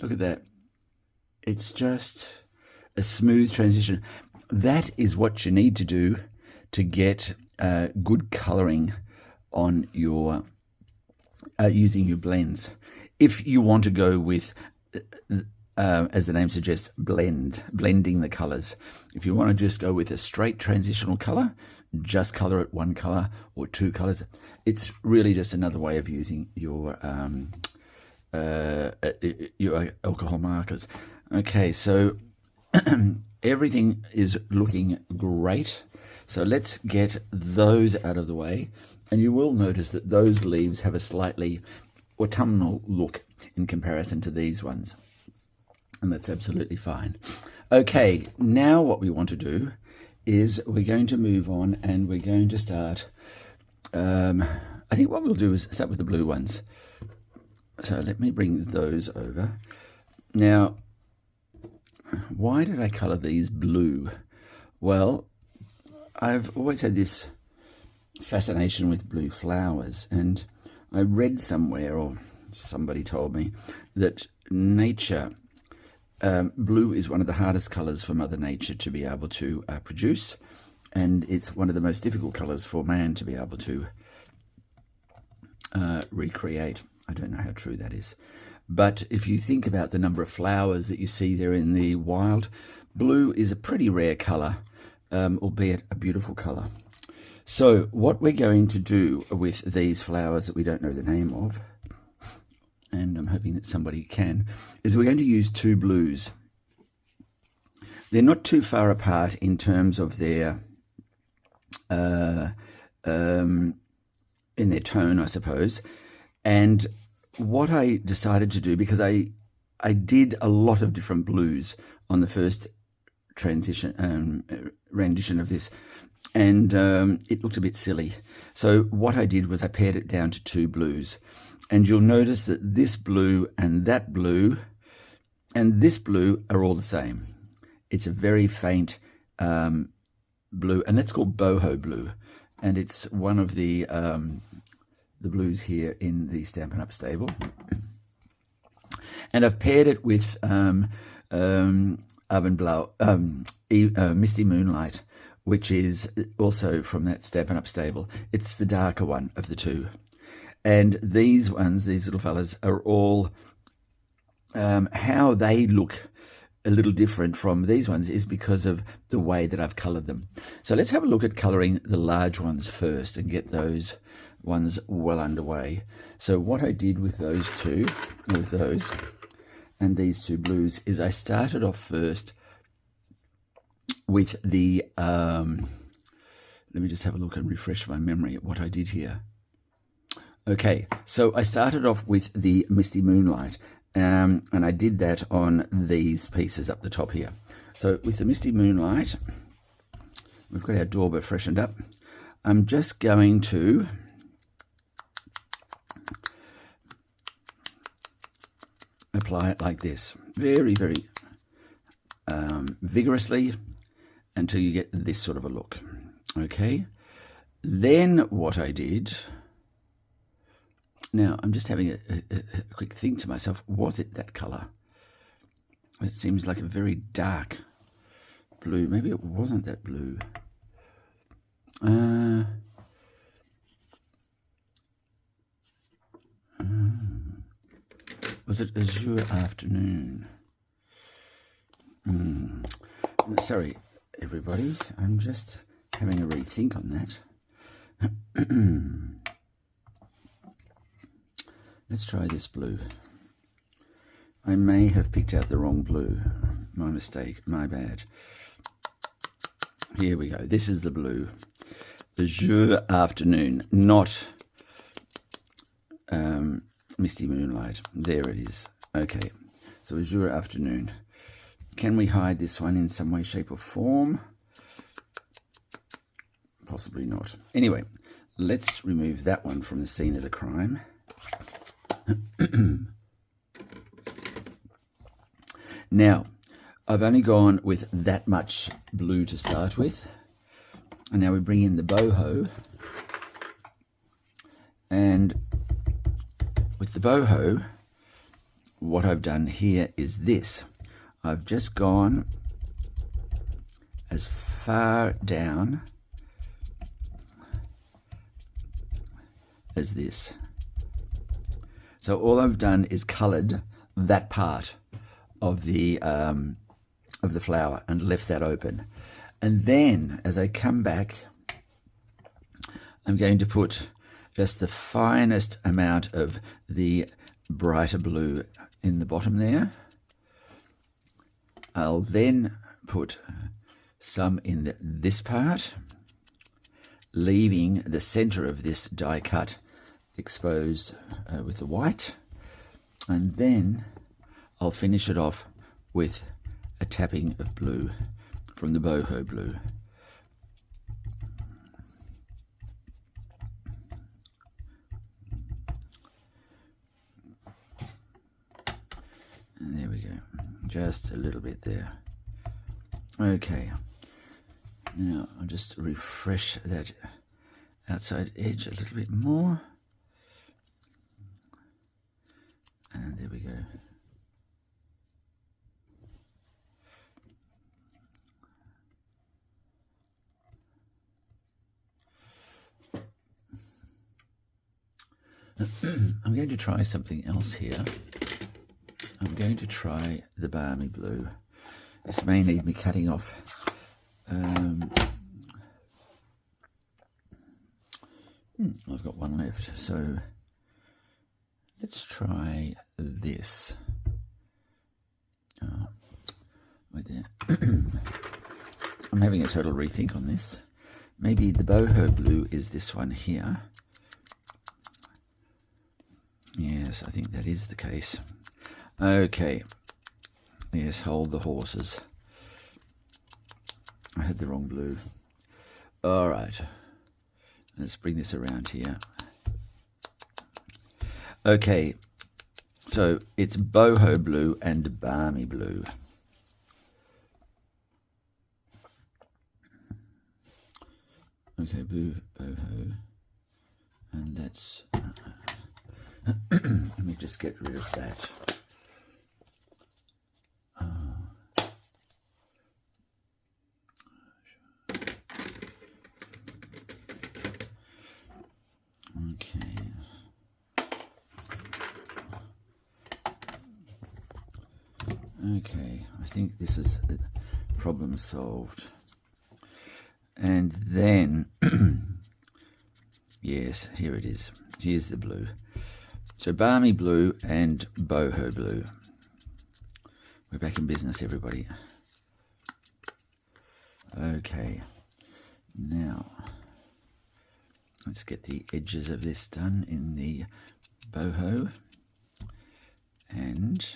Speaker 1: Look at that. It's just a smooth transition. That is what you need to do to get good colouring on your using your blends. If you want to go with, as the name suggests, blending the colours. If you want to just go with a straight transitional colour, just colour it one colour or 2 colours. It's really just another way of using your alcohol markers. Okay, so everything is looking great. So let's get those out of the way. And you will notice that those leaves have a slightly autumnal look in comparison to these ones. And that's absolutely fine. Okay, now what we want to do is we're going to move on and we're going to start, I think what we'll do is start with the blue ones. So let me bring those over. Now, why did I colour these blue? Well, I've always had this fascination with blue flowers, and I read somewhere, or somebody told me, that nature, blue is one of the hardest colours for Mother Nature to be able to produce, and it's one of the most difficult colours for man to be able to recreate. I don't know how true that is. But if you think about the number of flowers that you see there in the wild, blue is a pretty rare colour, albeit a beautiful colour. So what we're going to do with these flowers that we don't know the name of and I'm hoping that somebody can, is we're going to use two blues. They're not too far apart in terms of their in their tone, I suppose. And what I decided to do, because I did a lot of different blues on the first rendition of this, and it looked a bit silly. So what I did was I pared it down to two blues, and you'll notice that this blue and that blue and this blue are all the same. It's a very faint blue, and that's called boho blue, and it's one of the blues here in the Stampin' Up stable. And I've paired it with Misty Moonlight, which is also from that Stampin' Up stable. It's the darker one of the two. And these ones, these little fellas, are all how they look a little different from these ones is because of the way that I've coloured them. So let's have a look at colouring the large ones first and get those ones well underway. So what I did with those two, with those and these two blues, is I started off first with the, let me just have a look and refresh my memory at what I did here. Okay, so I started off with the Misty Moonlight, and I did that on these pieces up the top here. So with the Misty Moonlight, we've got our dauber freshened up. I'm just going to apply it like this, very, very vigorously, until you get this sort of a look. Okay, then what I did, now I'm just having a quick think to myself, was it that colour? It seems like a very dark blue. Maybe it wasn't that blue. Was it Azure Afternoon? Sorry, everybody. I'm just having a rethink on that. Let's try this blue. I may have picked out the wrong blue. My mistake, my bad. Here we go. This is the blue. Azure Afternoon, not Misty Moonlight. There it is. Okay, so Azure Afternoon. Can we hide this one in some way, shape or form? Possibly not. Anyway, let's remove that one from the scene of the crime. Now, I've only gone with that much blue to start with. And now we bring in the boho. And with the boho, what I've done here is this. I've just gone as far down as this. So all I've done is coloured that part of the flower and left that open. And then as I come back, I'm going to put just the finest amount of the brighter blue in the bottom there. I'll then put some in this part, leaving the center of this die cut exposed with the white, and then I'll finish it off with a tapping of blue from the boho blue. And there we go, just a little bit there. Okay, now I'll just refresh that outside edge a little bit more. And there we go. I'm going to try something else here. I'm going to try the balmy blue. This may need me cutting off I've got one left, so Let's try this. Oh, wait there. I'm having a total rethink on this. Maybe the boho blue is this one here. Yes, I think that is the case. Okay. Yes, hold the horses. I had the wrong blue. All right. Let's bring this around here. Okay. So it's boho blue and balmy blue. Okay, boho. And that's... let me just get rid of that. Okay. Okay, I think this is problem solved. And then, yes, here it is. Here's the blue. So balmy blue and boho blue. We're back in business, everybody. Okay, now let's get the edges of this done in the boho, and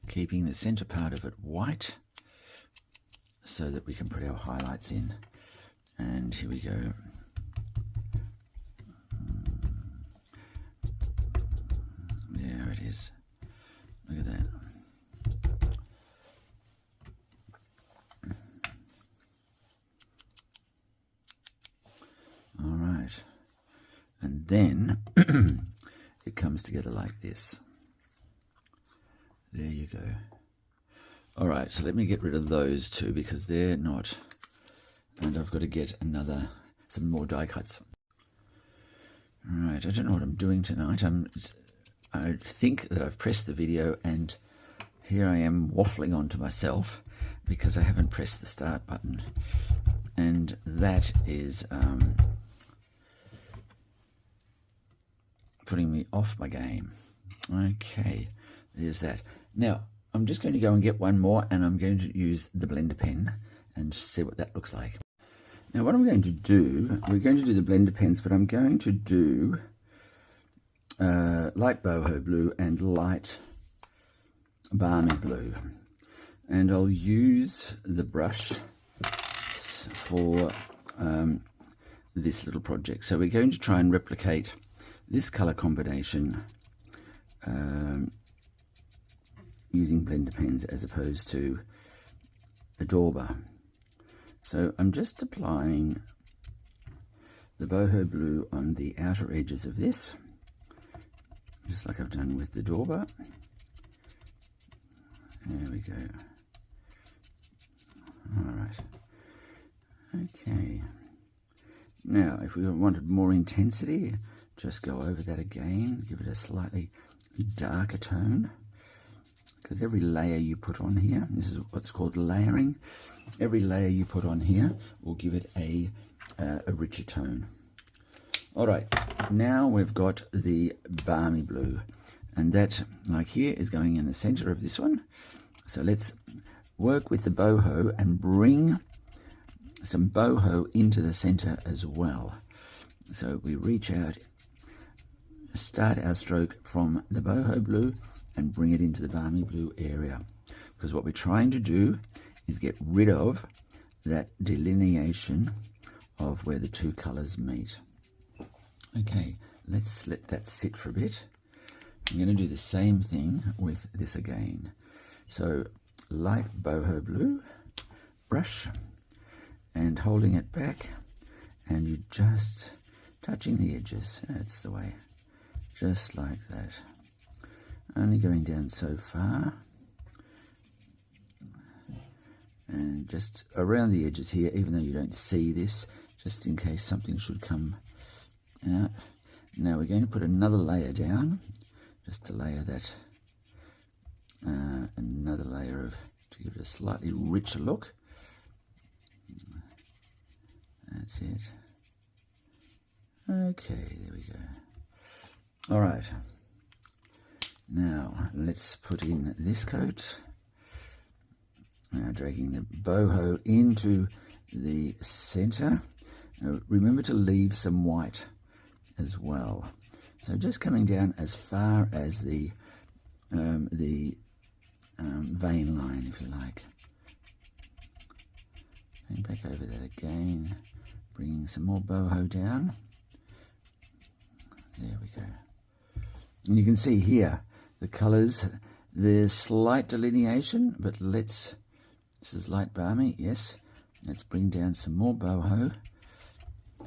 Speaker 1: keeping the center part of it white so that we can put our highlights in. And here we go. There it is. Look at that. All right. And then it comes together like this. There you go. All right, so let me get rid of those two because they're not, and I've got to get some more die cuts. All right, I don't know what I'm doing tonight. I think that I've pressed the video and here I am waffling on to myself because I haven't pressed the start button, and that is putting me off my game. Okay, there's that. Now, I'm just going to go and get one more, and I'm going to use the blender pen and see what that looks like. Now, what I'm going to do, we're going to do the blender pens, but I'm going to do light boho blue and light balmy blue. And I'll use the brush for this little project. So we're going to try and replicate this color combination using blender pens as opposed to a dauber. So I'm just applying the boho blue on the outer edges of this, just like I've done with the dauber. There we go. All right. Okay. Now, if we wanted more intensity, just go over that again, give it a slightly darker tone. Because every layer you put on here, this is what's called layering, every layer you put on here will give it a richer tone. All right, now we've got the balmy blue, and that, like here, is going in the center of this one. So let's work with the boho and bring some boho into the center as well. So we reach out, start our stroke from the boho blue and bring it into the balmy blue area, because what we're trying to do is get rid of that delineation of where the two colors meet. Okay, let's let that sit for a bit. I'm going to do the same thing with this again. So light boho blue, brush, and holding it back, and you're just touching the edges. That's the way, just like that. Only going down so far, and just around the edges here, even though you don't see this, just in case something should come out. Now we're going to put another layer down, just to layer that, another layer to give it a slightly richer look. That's it. Okay, there we go. All right. Now let's put in this coat. Now dragging the boho into the center. Now remember to leave some white as well. So just coming down as far as the vein line, if you like. Going back over that again, bringing some more boho down. There we go. And you can see here the colors, there's slight delineation, but this is light balmy, yes. Let's bring down some more boho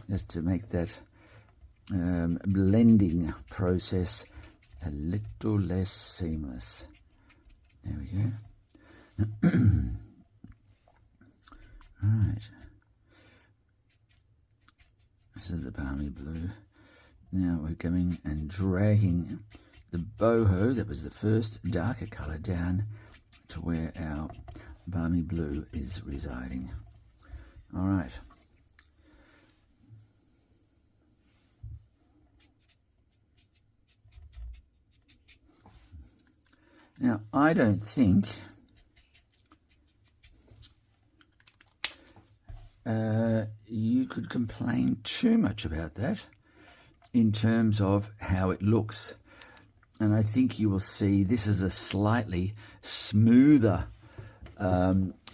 Speaker 1: just to make that blending process a little less seamless. There we go. Right. This is the balmy blue. Now we're coming and dragging the boho, that was the first darker colour, down to where our balmy blue is residing. All right. Now, I don't think you could complain too much about that in terms of how it looks. And I think you will see this is a slightly smoother,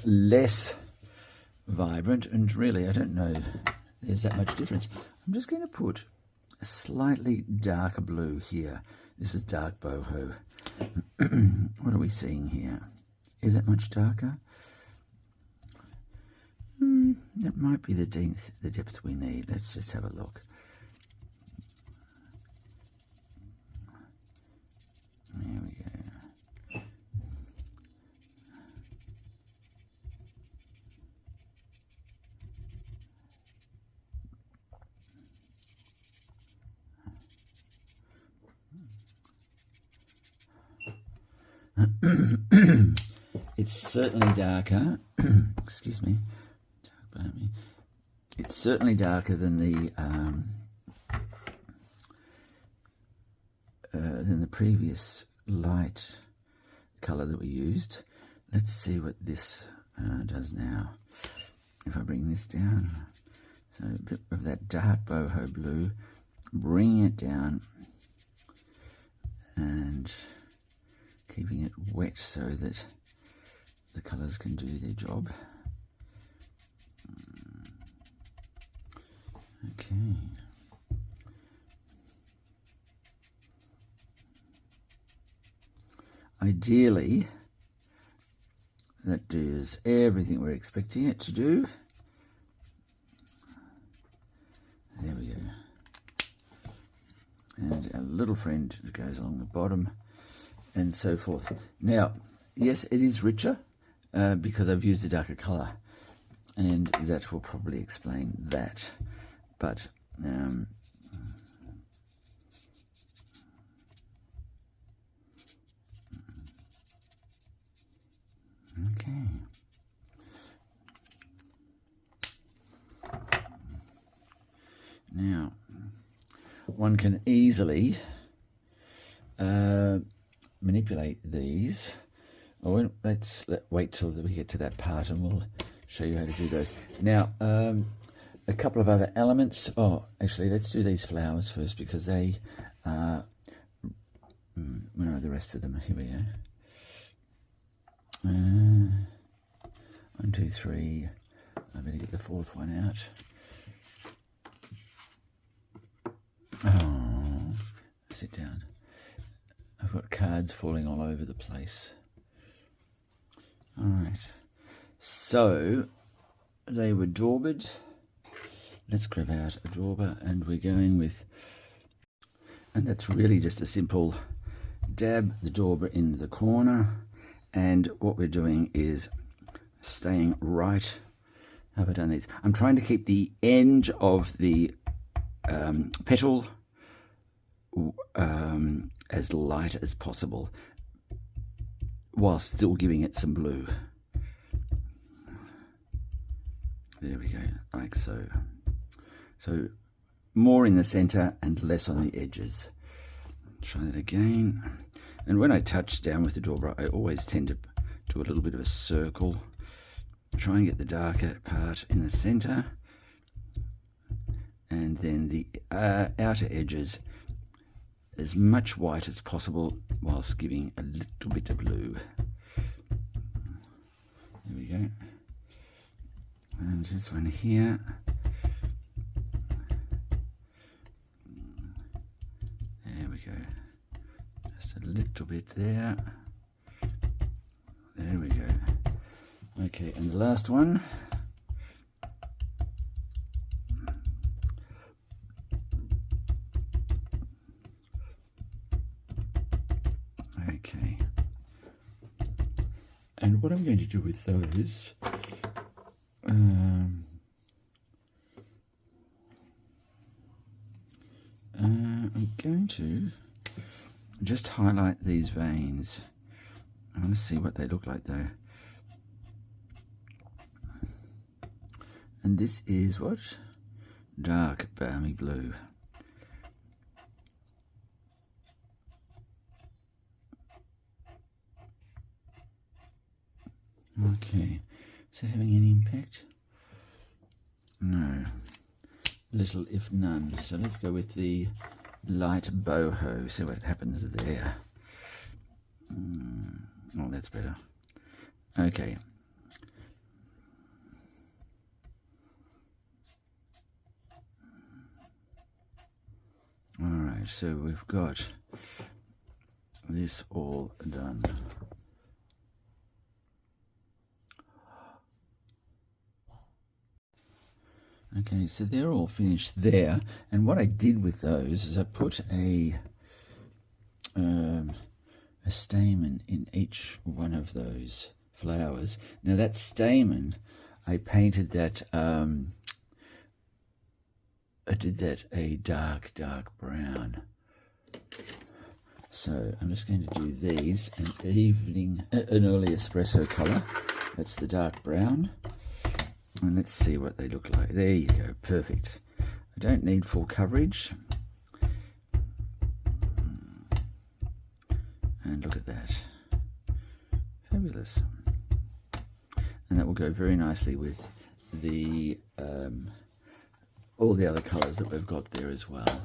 Speaker 1: less vibrant, and really I don't know there's that much difference. I'm just going to put a slightly darker blue here. This is dark boho. What are we seeing here? Is it much darker? That might be the depth we need. Let's just have a look. There we go. It's certainly darker. Excuse me. It's certainly darker than the previous light color that we used. Let's see what this does now. If I bring this down, so a bit of that dark boho blue, bringing it down and keeping it wet so that the colors can do their job. Okay. Ideally, that does everything we're expecting it to do. There we go. And a little friend that goes along the bottom, and so forth. Now, yes, it is richer because I've used a darker colour, and that will probably explain that. But okay. Now, one can easily manipulate these. Oh, let's wait till we get to that part and we'll show you how to do those. Now, a couple of other elements. Oh, actually, let's do these flowers first because they where are the rest of them? Here we go. 1, 2, 3. I better get the fourth one out. Oh, sit down. I've got cards falling all over the place. All right. So they were daubered. Let's grab out a dauber, and we're going with, and that's really just a simple dab the dauber into the corner, and what we're doing is staying right. How have I done these? I'm trying to keep the end of the petal as light as possible while still giving it some blue. There we go, like so. So more in the center and less on the edges. Try that again. And when I touch down with the dauber, I always tend to do a little bit of a circle. Try and get the darker part in the center. And then the outer edges as much white as possible whilst giving a little bit of blue. There we go. And this one here. There we go. Just a little bit there. There we go. Okay, and the last one. Okay. And what I'm going to do with those, I'm going to just highlight these veins. I want to see what they look like though. And this is what? Dark balmy blue. Okay, is that having any impact? No, little if none. So let's go with the light boho, see what happens there. Oh, that's better. Okay. All right, so we've got this all done. Okay, so they're all finished there, and what I did with those is I put a stamen in each one of those flowers. Now that stamen, I painted that, I did that a dark brown. So I'm just going to do these, an early espresso color, that's the dark brown. And let's see what they look like. There you go, perfect. I don't need full coverage. And look at that. Fabulous. And that will go very nicely with the all the other colours that we've got there as well.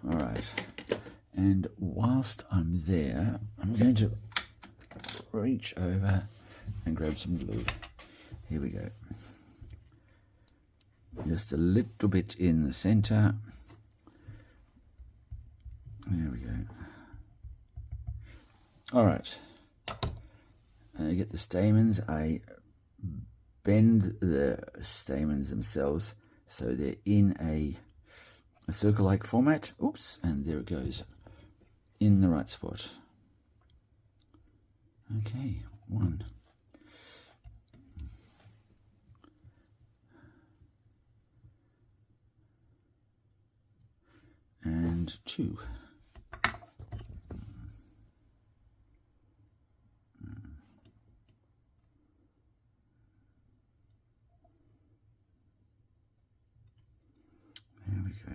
Speaker 1: All right. And whilst I'm there, I'm going to reach over and grab some glue. Here we go. Just a little bit in the center. There we go. All right. I get the stamens. I bend the stamens themselves so they're in a circle-like format. Oops, and there it goes. In the right spot. Okay, one. And two. There we go.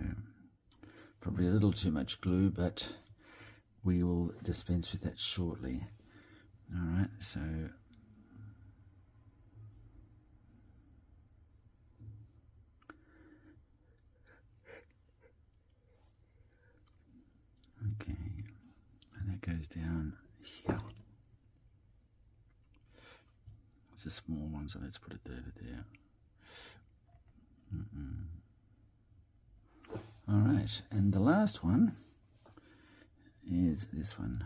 Speaker 1: Probably a little too much glue, but we will dispense with that shortly. All right, so okay, and that goes down here. It's a small one, so let's put it there. All right, and the last one is this one.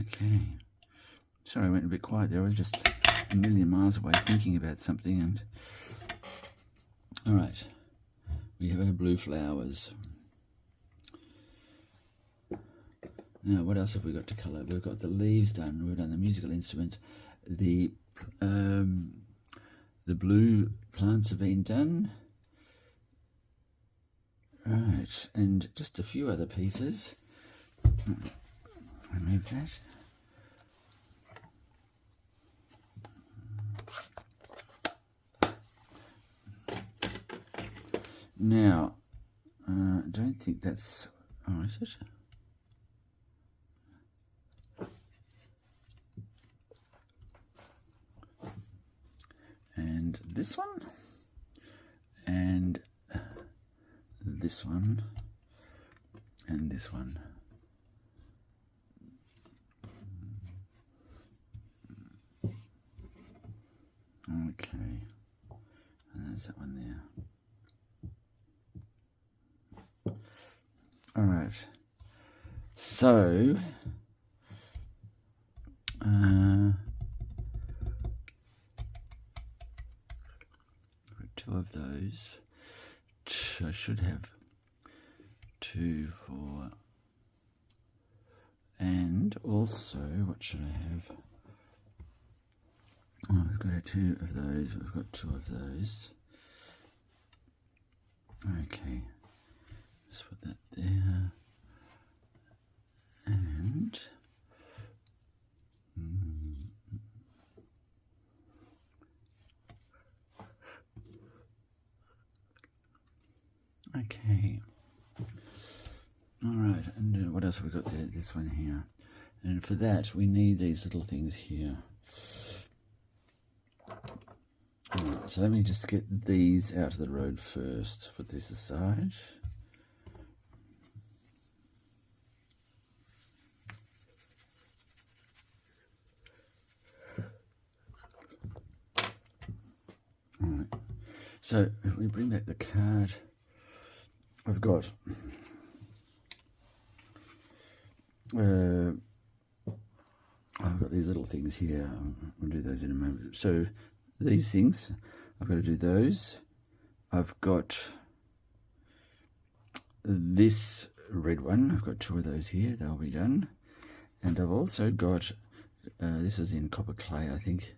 Speaker 1: Okay, sorry I went a bit quiet there. I was just a million miles away thinking about something. And all right, we have our blue flowers. Now what else have we got to colour? We've got the leaves done, we've done the musical instrument, the blue plants have been done. Right, and just a few other pieces. Remove that. Now, I don't think that's... Oh, is it? And this one. And this one. And this one. Okay. And there's that one there. All right, so two of those. I should have 2, 4, and also what should I have? Oh, we've got 2 of those. We've got 2 of those. Okay. Just put that there, and okay. All right, and what else have we got there? This one here, and for that we need these little things here. All right, so let me just get these out of the road first. Put this aside. So if we bring back the card, I've got these little things here. I'll do those in a moment. So these things, I've got to do those. I've got this red one. I've got 2 of those here. They'll be done. And I've also got, this is in copper clay, I think.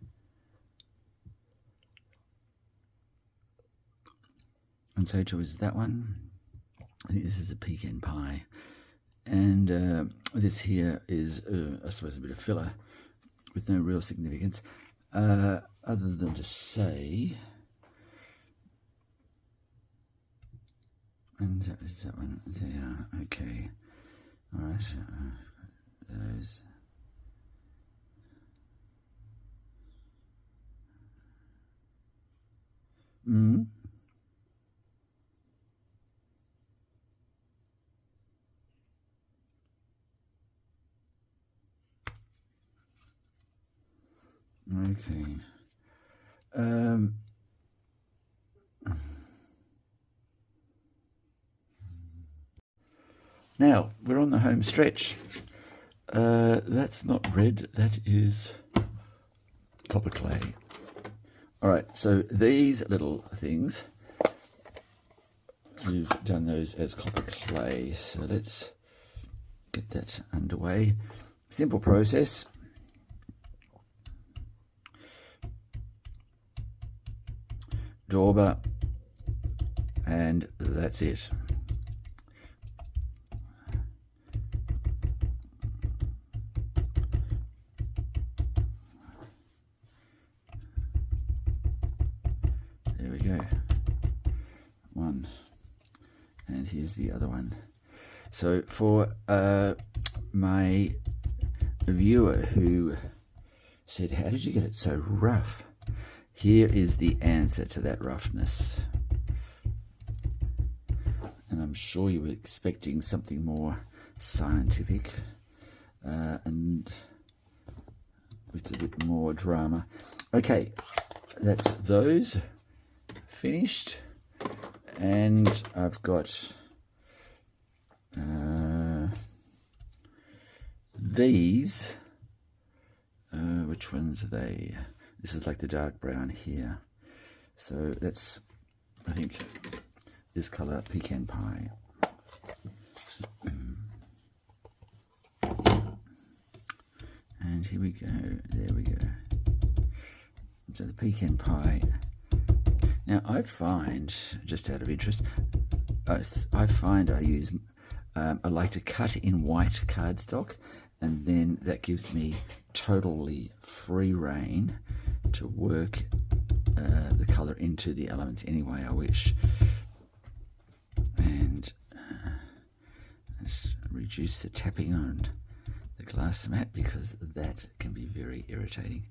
Speaker 1: And so too is that one. I think this is a pecan pie. And this here is, I suppose, a bit of filler with no real significance. Other than to say, and is that one there? Okay. All right. Those. Okay. Now we're on the home stretch. That's not red, that is copper clay. All right, so these little things, we've done those as copper clay. So let's get that underway. Simple process. Dauber, and that's it. There we go. One, and here's the other one. So for my viewer who said, how did you get it so rough? Here is the answer to that roughness. And I'm sure you were expecting something more scientific and with a bit more drama. Okay, that's those finished. And I've got these. Which ones are they? This is like the dark brown here. So that's, I think, this color, pecan pie. And here we go. There we go. So the pecan pie. Now I find, just out of interest, I find I use, I like to cut in white cardstock, and then that gives me totally free rein to work the colour into the elements any way I wish. And let's reduce the tapping on the glass mat because that can be very irritating.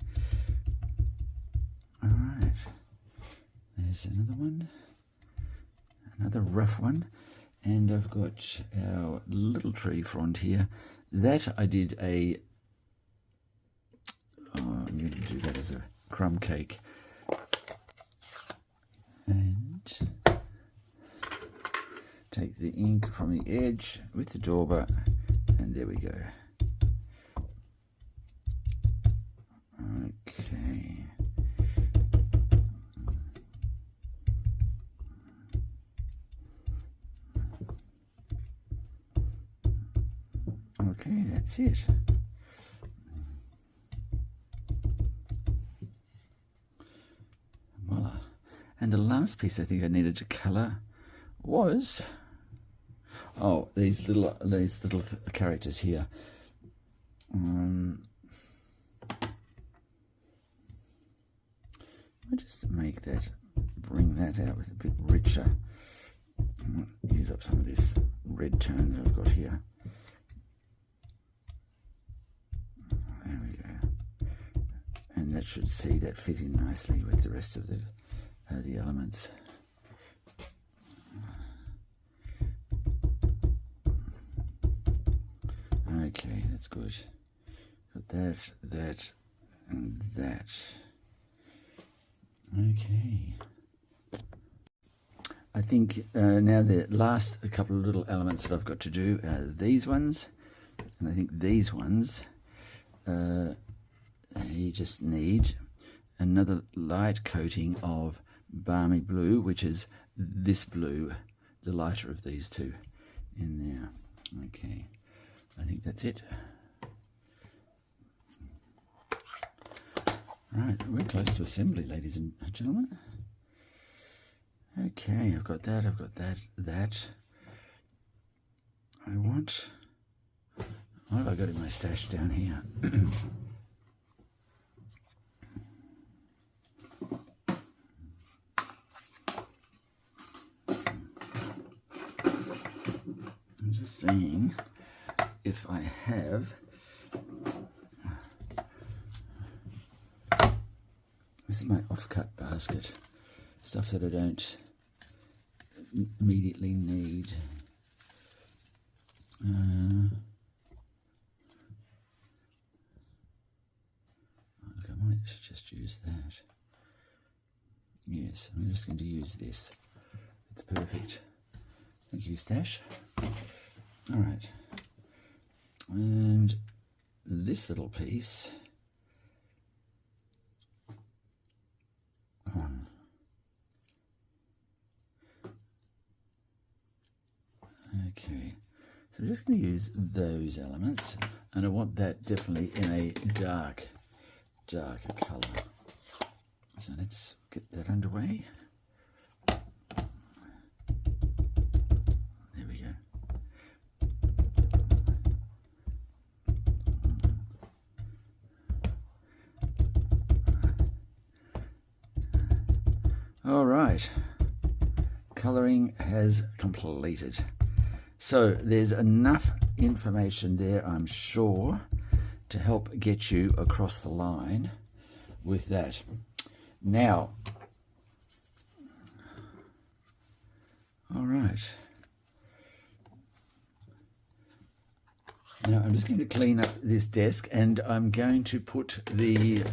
Speaker 1: All right, there's another one, another rough one, and I've got our little tree frond here. That I did I'm going to do that as a crumb cake. And take the ink from the edge with the dauber, and there we go. Okay. Okay, that's it. Voila. And the last piece I think I needed to colour was these little characters here. I just bring that out with a bit richer. I might use up some of this red tone that I've got here. There we go. And that should see that fit in nicely with the rest of the elements. Okay, that's good. Got that, and that. Okay. I think now the last couple of little elements that I've got to do are these ones, and I think these ones, you just need another light coating of balmy blue, which is this blue, the lighter of these two in there. Okay, I think that's it. Right, we're close to assembly, ladies and gentlemen. Okay, I've got that, what have I got in my stash down here? I'm just seeing if I have. This is my off-cut basket, stuff that I don't immediately need. Look, I might just use that. Yes, I'm just going to use this. It's perfect. Thank you, Stash. All right. And this little piece. Okay, so I'm just going to use those elements, and I want that definitely in a darker colour. So let's get that underway. There we go. All right, colouring has completed. So there's enough information there, I'm sure, to help get you across the line with that. Now, all right. Now I'm just going to clean up this desk, and I'm going to put the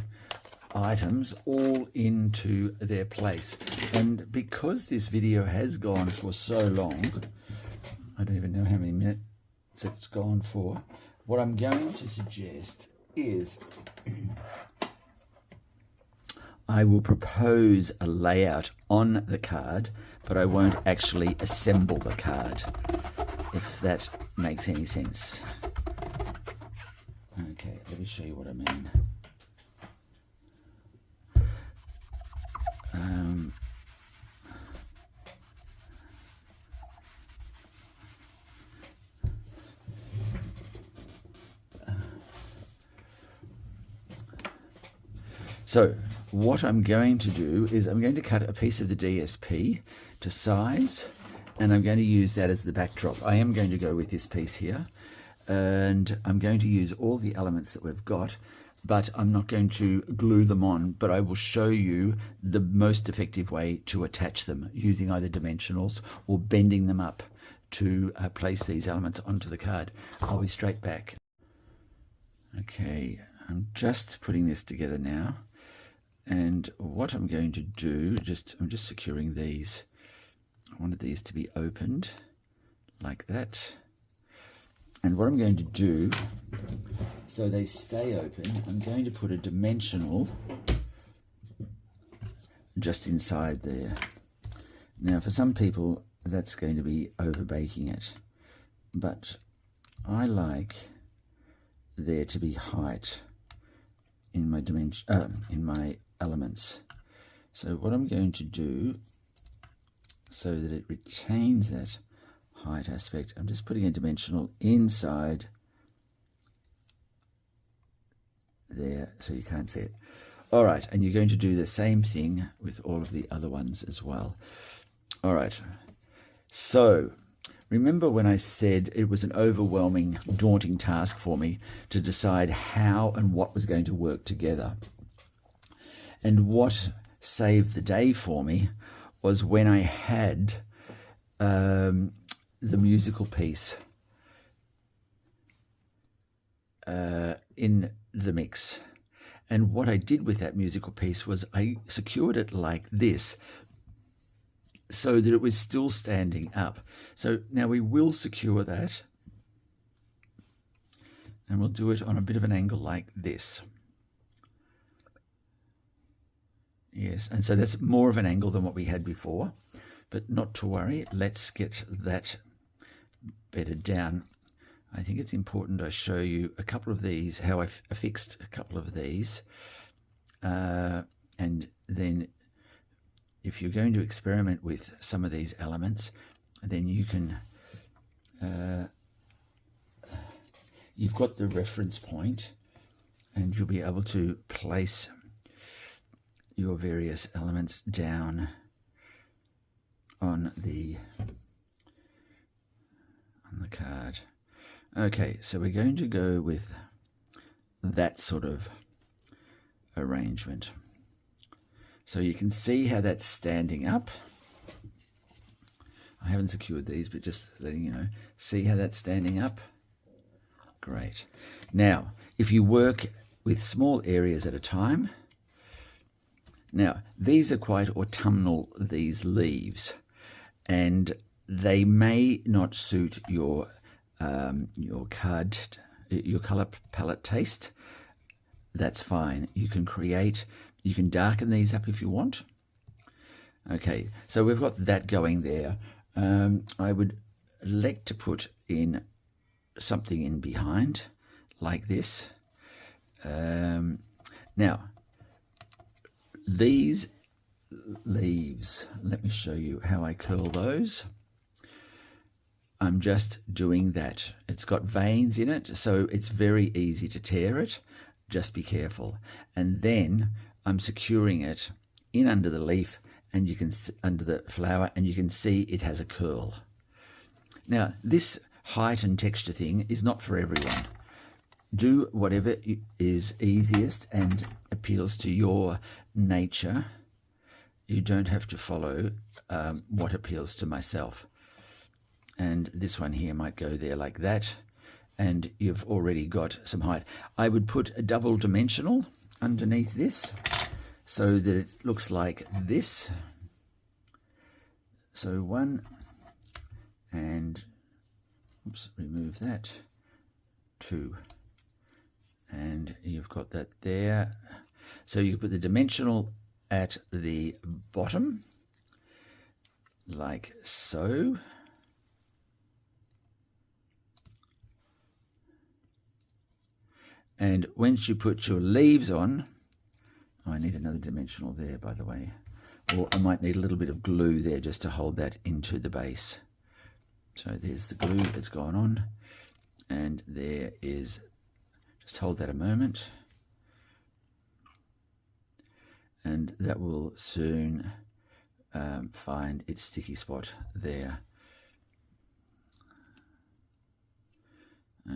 Speaker 1: items all into their place. And because this video has gone for so long, I don't even know how many minutes it's gone for, what I'm going to suggest is I will propose a layout on the card, but I won't actually assemble the card, if that makes any sense. Okay, let me show you what I mean. So what I'm going to do is I'm going to cut a piece of the DSP to size, and I'm going to use that as the backdrop. I am going to go with this piece here, and I'm going to use all the elements that we've got, but I'm not going to glue them on, but I will show you the most effective way to attach them using either dimensionals or bending them up to place these elements onto the card. I'll be straight back. Okay, I'm just putting this together now, and what I'm going to do, I'm just securing these. I wanted these to be opened like that, and what I'm going to do so they stay open, I'm going to put a dimensional just inside there. Now for some people that's going to be over baking it, but I like there to be height in my in my elements. So what I'm going to do, so that it retains that height aspect, I'm just putting a dimensional inside there so you can't see it. All right, and you're going to do the same thing with all of the other ones as well. All right, so remember when I said it was an overwhelming, daunting task for me to decide how and what was going to work together. And what saved the day for me was when I had the musical piece in the mix. And what I did with that musical piece was I secured it like this so that it was still standing up. So now we will secure that, and we'll do it on a bit of an angle like this. Yes, and so that's more of an angle than what we had before, but not to worry. Let's get that bedded down. I think it's important I show you a couple of these, how I affixed a couple of these, and then if you're going to experiment with some of these elements, then you can, you've got the reference point, and you'll be able to place your various elements down on the card. Okay, so we're going to go with that sort of arrangement. So you can see how that's standing up. I haven't secured these, but just letting you know. See how that's standing up? Great. Now, if you work with small areas at a time, now these are quite autumnal, these leaves, and they may not suit your color palette taste. That's fine. You can darken these up if you want. Okay, so we've got that going there. I would like to put in something in behind like this. Now these leaves, let me show you how I curl those. I'm just doing that. It's got veins in it, so it's very easy to tear it. Just be careful. And then I'm securing it in under the leaf, and you can under the flower, and you can see it has a curl. Now, this height and texture thing is not for everyone. Do whatever is easiest and appeals to your nature. You don't have to follow what appeals to myself. And this one here might go there like that, and you've already got some height. I would put a double dimensional underneath this so that it looks like this. So one, and oops, remove that, two, and you've got that there. So you put the dimensional at the bottom like so. And once you put your leaves on, oh, I need another dimensional there, by the way, or I might need a little bit of glue there just to hold that into the base. So there's the glue that's gone on, and there is, just hold that a moment. and that will soon find its sticky spot there.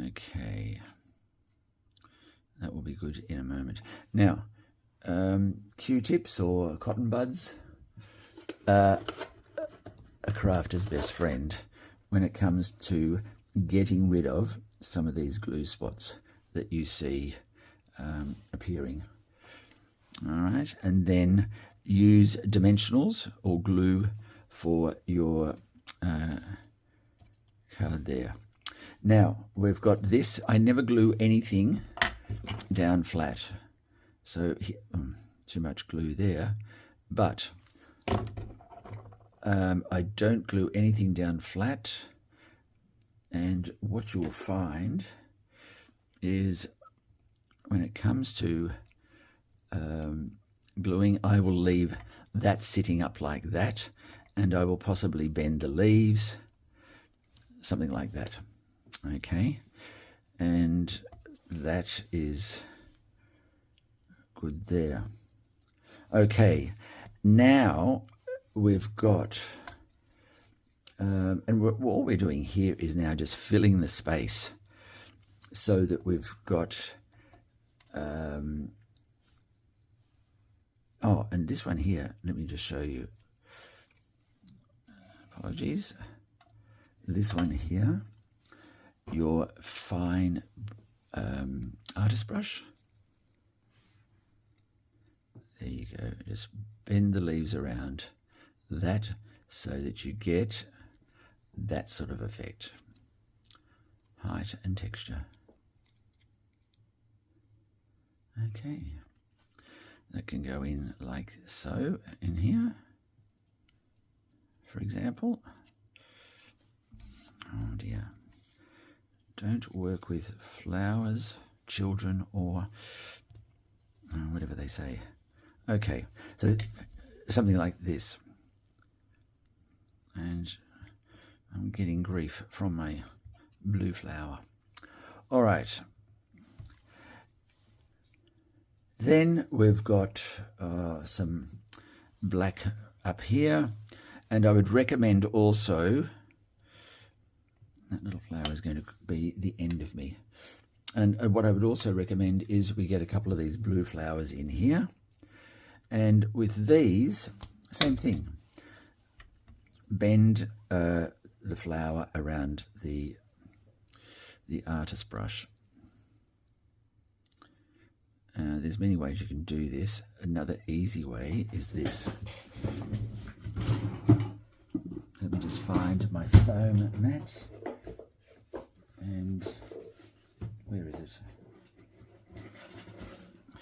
Speaker 1: Okay, that will be good in a moment. Now, Q-tips or cotton buds are a crafter's best friend when it comes to getting rid of some of these glue spots that you see appearing. All right, and then use dimensionals or glue for your card there. Now, we've got this. I never glue anything down flat. So, too much glue there. But I don't glue anything down flat. And what you'll find is when it comes to gluing, I will leave that sitting up like that. And I will possibly bend the leaves, something like that. Okay, and that is good there. Okay, now we've got, and all we're doing here is now just filling the space so that we've got, oh, and this one here, let me just show you. Apologies. This one here, your fine artist brush. There you go. Just bend the leaves around that so that you get that sort of effect. Height and texture. Okay. That can go in like so in here, for example. Oh dear. Don't work with flowers, children, or whatever they say. Okay, so something like this. And I'm getting grief from my blue flower. All right. Then we've got some black up here. And I would recommend also, that little flower is going to be the end of me. And what I would also recommend is we get a couple of these blue flowers in here. And with these, same thing. Bend the flower around the artist brush. There's many ways you can do this. Another easy way is this. Let me just find my foam mat. And where is it?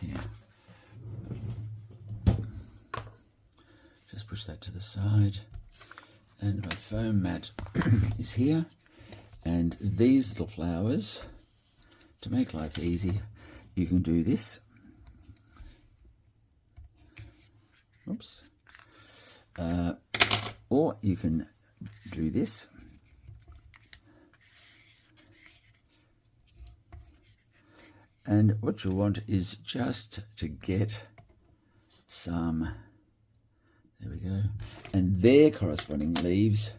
Speaker 1: Here. Just push that to the side. And my foam mat is here. And these little flowers, to make life easy, you can do this. Oops. Or you can do this. And what you want is just to get some, there we go, and their corresponding leaves,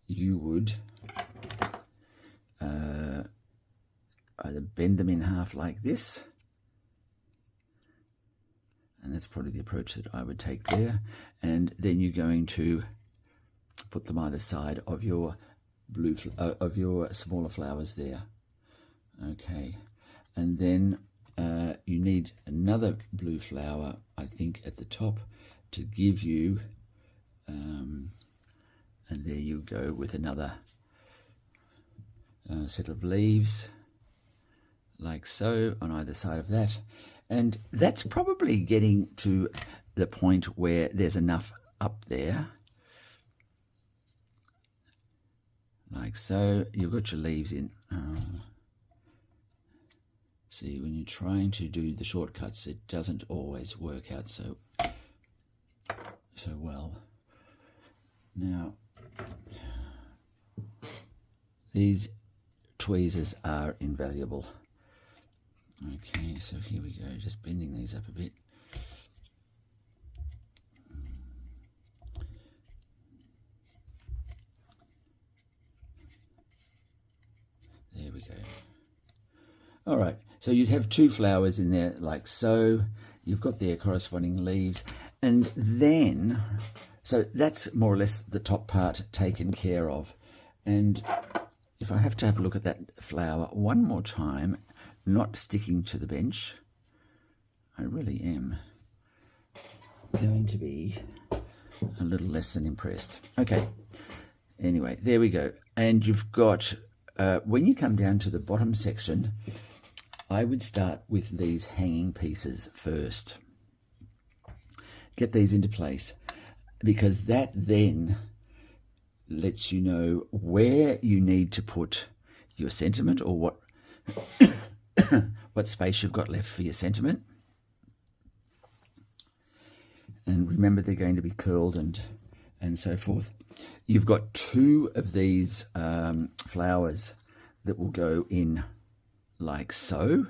Speaker 1: you would either bend them in half like this, and that's probably the approach that I would take there, and then you're going to put them either side of your of your smaller flowers there. Okay, and then you need another blue flower, I think, at the top to give you, and there you go with another set of leaves, like so, on either side of that. And that's probably getting to the point where there's enough up there. Like so, you've got your leaves in. See, when you're trying to do the shortcuts, it doesn't always work out so well. Now, these tweezers are invaluable. Okay, so here we go, just bending these up a bit. All right, so you'd have 2 flowers in there like so. You've got their corresponding leaves, and then, so that's more or less the top part taken care of. And if I have to have a look at that flower one more time, not sticking to the bench, I really am going to be a little less than impressed. Okay, anyway, there we go. And you've got, when you come down to the bottom section, I would start with these hanging pieces first. Get these into place, because that then lets you know where you need to put your sentiment, or what what space you've got left for your sentiment. And remember, they're going to be curled and so forth. You've got 2 of these flowers that will go in like so,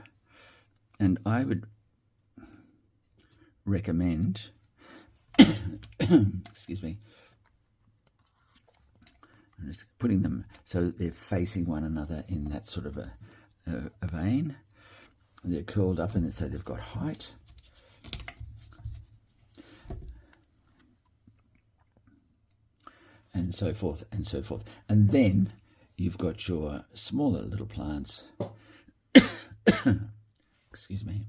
Speaker 1: and I would recommend excuse me, I'm just putting them so that they're facing one another in that sort of a vein. They're curled up, and so they've got height. And so forth and so forth. And then you've got your smaller little plants. Excuse me.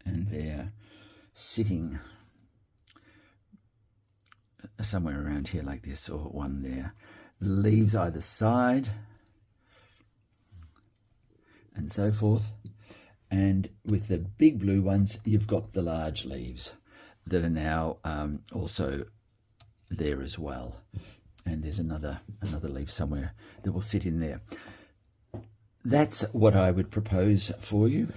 Speaker 1: And they're sitting somewhere around here like this, or one there. Leaves either side, and so forth. And with the big blue ones, you've got the large leaves that are now also there as well. And there's another leaf somewhere that will sit in there. That's what I would propose for you.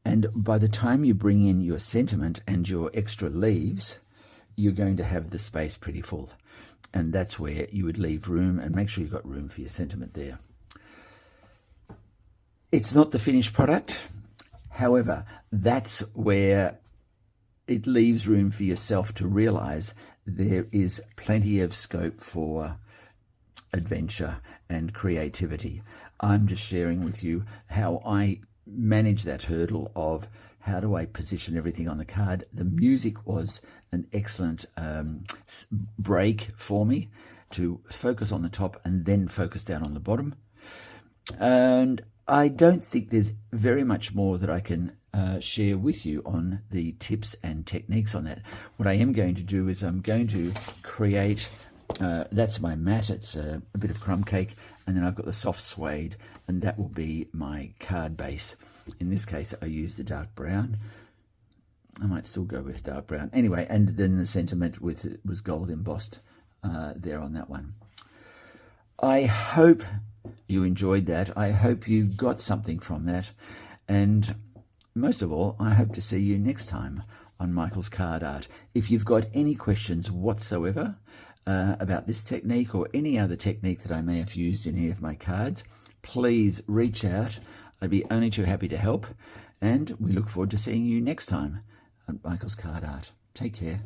Speaker 1: And by the time you bring in your sentiment and your extra leaves, you're going to have the space pretty full. And that's where you would leave room, and make sure you've got room for your sentiment there. It's not the finished product. However, that's where it leaves room for yourself to realize there is plenty of scope for adventure and creativity. I'm just sharing with you how I manage that hurdle of how do I position everything on the card. The music was an excellent break for me to focus on the top and then focus down on the bottom. And I don't think there's very much more that I can share with you on the tips and techniques on that. What I am going to do is I'm going to create, that's my mat, it's a bit of crumb cake, and then I've got the soft suede, and that will be my card base. In this case, I use the dark brown. I might still go with dark brown. Anyway, and then the sentiment was gold embossed there on that one. I hope you enjoyed that. I hope you got something from that. And most of all, I hope to see you next time on Michael's Card Art. If you've got any questions whatsoever about this technique or any other technique that I may have used in any of my cards, please reach out. I'd be only too happy to help. And we look forward to seeing you next time on Michael's Card Art. Take care.